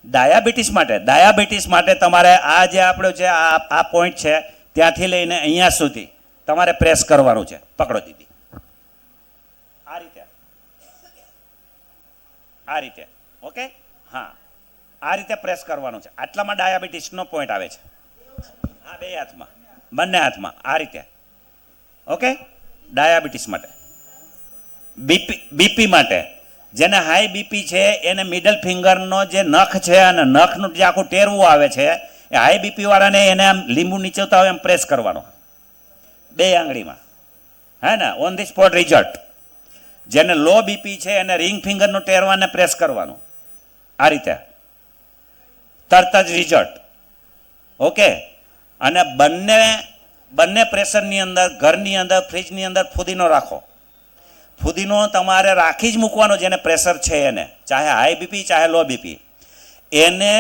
ડાયાબિટીસ માટે તમારે આ જે આપણો છે આ પોઈન્ટ છે ત્યાંથી લઈને અહીંયા સુધી તમારે પ્રેસ કરવાનું છે. પકડો દીદી, આ રીતે, ઓકે, હા, આ રીતે પ્રેસ કરવાનું છે. આટલામાં ડાયાબિટીસનો પોઈન્ટ આવે છે. હા, બે હાથમાં, બંને હાથમાં આ રીતે. ઓકે, ડાયાબિટીસ માટે. બીપી માટે, જેને હાઈ બીપી છે એને મિડલ ફિંગરનો જે નખ છે અને નખનું જે આખું ટેરવું આવે છે એ હાઈ બીપી વાળાને એને આમ લીંબુ નીચવતા હોય એમ પ્રેસ કરવાનો બે આંગળીમાં, હે ને, ઓન ધી સ્પોટ રિઝલ્ટ. જેને લો બીપી છે એને રિંગ ફિંગરનું ટેરવાને પ્રેસ કરવાનું આ રીતે, તરત જ રિઝલ્ટ. ઓકે, અને બંને પ્રેશરની અંદર, ઘરની અંદર, ફ્રીજની અંદર ફુદીનો રાખો. ફુદીનો તમારે રાખી જ મૂકવાનો જેને પ્રેશર છે એને, ચાહે હાઈ બીપી ચાહે લો બીપી. એને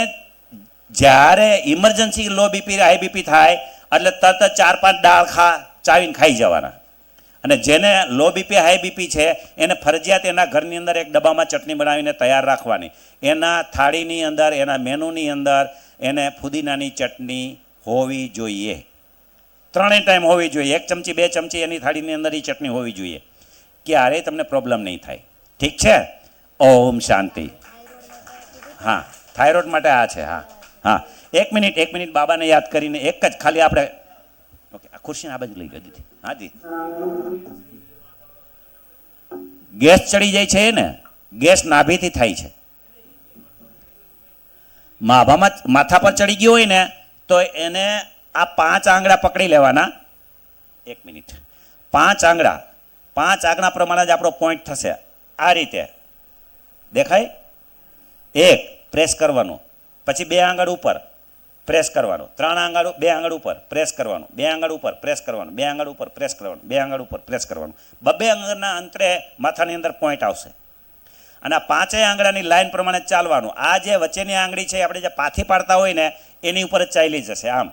જ્યારે emergency low BP high BP થાય એટલે તરત જ 4-5 દાળ ચાવીને ખાઈ જવાના. અને જેને લો બીપી હાઈ બીપી છે એને ફરજિયાત એના ઘરની અંદર એક ડબ્બામાં ચટણી બનાવીને તૈયાર રાખવાની. એના થાળીની અંદર, એના મેનુની અંદર એને ફુદીનાની ચટણી હોવી જોઈએ. 3 ટાઈમ હોવી જોઈએ. 1 ચમચી 2 ચમચી એની થાળીની અંદર એ ચટણી હોવી જોઈએ. ક્યારેય તમને પ્રોબ્લેમ નહીં થાય. ઠીક છે? ઓમ શાંતિ. હા, થાઇરોઇડ માટે આ છે. હા હા, 1 મિનિટ બાબાને યાદ કરીને એક જ ખાલી આપણે, ઓકે, આ ખુરશીને આ બાજુ લઈ ગઈ દીધી. હા જી, ગેસ ચડી જાય છે ને, ગેસ નાભીથી થાય છે. માથા પર ચડી ગયો હોય ને તો એને આ 5 આંગળા પકડી લેવાના. 1 મિનિટ, 5 આંગળા પ્રમાણે જ આપણો પોઈન્ટ થશે. આ રીતે દેખાય? 1 પ્રેસ કરવાનું, પછી 2 આંગળ ઉપર પ્રેસ કરવાનું, 3 આંગળ, 2 આંગળ ઉપર પ્રેસ કરવાનું, 2 આંગળ ઉપર પ્રેસ કરવાનું, 2 આંગળ ઉપર પ્રેસ કરવાનું, 2 આંગળ ઉપર પ્રેસ કરવાનું. 2 આંગળના અંતરે માથાની અંદર પોઈન્ટ આવશે. અને આ 5 આંગળાની લાઈન પ્રમાણે ચાલવાનું. આ જે વચ્ચેની આંગળી છે આપણે જે પાથી પાડતા હોય ને એની ઉપર જ ચાલી જશે. આમ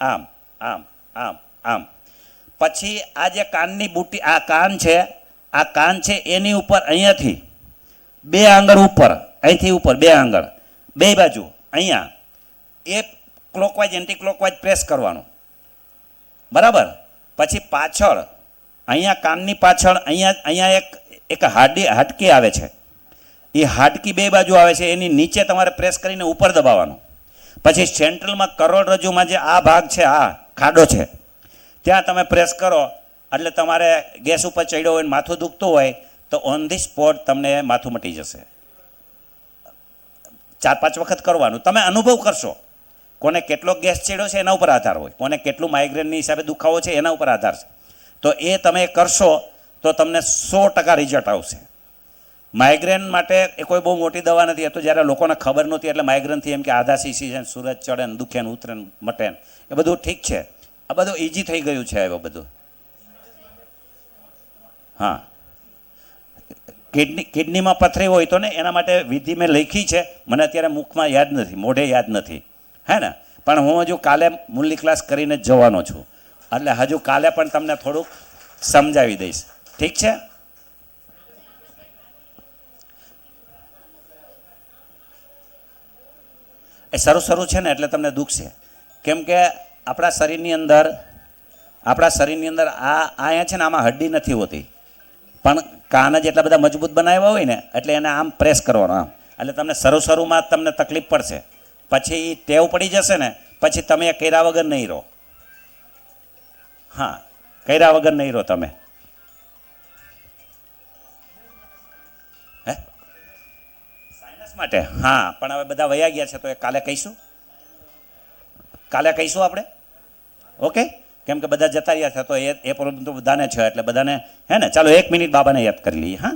આમ આમ આમ આમ. પછી આ જે કાનની બુટી, આ કાન છે એની ઉપર અહીંયાથી 2 આંગળ ઉપર, અહીંથી ઉપર 2 આંગળ, 2 બાજુ અહીંયા એ ક્લોકવાઇઝ એન્ટી ક્લોકવાઇઝ પ્રેસ કરવાનું. બરાબર? પછી પાછળ અહીંયા કાનની પાછળ અહીંયા એક હાડકી આવે છે. એ હાડકી 2 બાજુ આવે છે, એની નીચે તમારે પ્રેસ કરીને ઉપર દબાવવાનું. પછી સેન્ટ્રલમાં કરોડરજ્જુમાં જે આ ભાગ છે, આ ખાડો છે, ત્યાં તમે પ્રેસ કરો એટલે તમારે ગેસ ઉપર ચડ્યો હોય, માથું દુખતું હોય તો ઓન ધી સ્પોટ તમને માથું મટી જશે. 4-5 વખત કરવાનું. તમે અનુભવ કરશો. કોને કેટલો ગેસ ચડ્યો છે એના ઉપર આધાર હોય, કોને કેટલું માઇગ્રેનની હિસાબે દુખાવો છે એના ઉપર આધાર છે. તો એ તમે કરશો તો તમને 100% રિઝલ્ટ આવશે. માઇગ્રેન માટે એ કોઈ બહુ મોટી દવા નથી. તો જ્યારે લોકોને ખબર નહોતી એટલે માઇગ્રેનથી એમ કે આધા સીસી છે, સૂરજ ચડે ને દુખે ને ઉતરે ને મટે ને, એ બધું ઠીક છે. આ બધું ઇઝી થઈ ગયું છે હવે બધું. હા, કિડનીમાં પથરી હોય તો ને એના માટે વિધિ મેં લખી છે, મને અત્યારે મુખમાં યાદ નથી, મોઢે યાદ નથી, હે ને, પણ હું હજુ કાલે મૂલ્ય ક્લાસ કરીને જ જવાનો છું. એટલે હજુ કાલે પણ તમને થોડુંક સમજાવી દઈશ. ઠીક છે? એ શરૂ છે ને એટલે તમને દુખશે. કેમ કે આપણા શરીરની અંદર આ અહીંયા છે ને, આમાં હડ્ડી નથી હોતી, પણ કાન જ એટલા બધા મજબૂત બનાવ્યા હોય ને એટલે એને આમ પ્રેસ કરવાનો આમ. એટલે તમને શરૂમાં તમને તકલીફ પડશે, પછી ટેવ પડી જશે ને પછી તમે એ કર્યા વગર નહીં રહો. હા, કર્યા વગર નહીં રહો તમે. હે, સાયનસ માટે? હા, પણ હવે બધા વયા ગયા છે તો એ કાલે કહીશું આપણે. ઓકે, કેમ કે બધા જતા રહ્યા છે તો એ પ્રોબ્લેમ તો બધાને છે એટલે બધાને, હે ને. ચાલો 1 મિનિટ બાબાને યાદ કરી લઈએ. હા,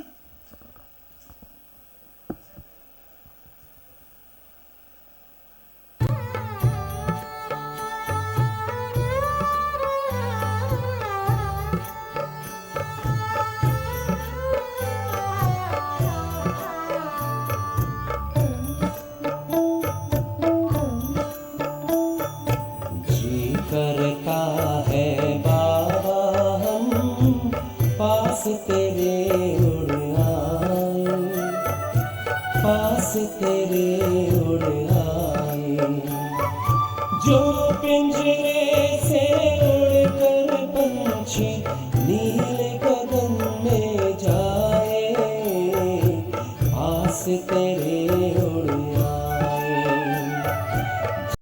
पास तेरे उड़ आए, जो पिंजरे से उड़कर पंछी नीले गगन में जाए, पास तेरे उड़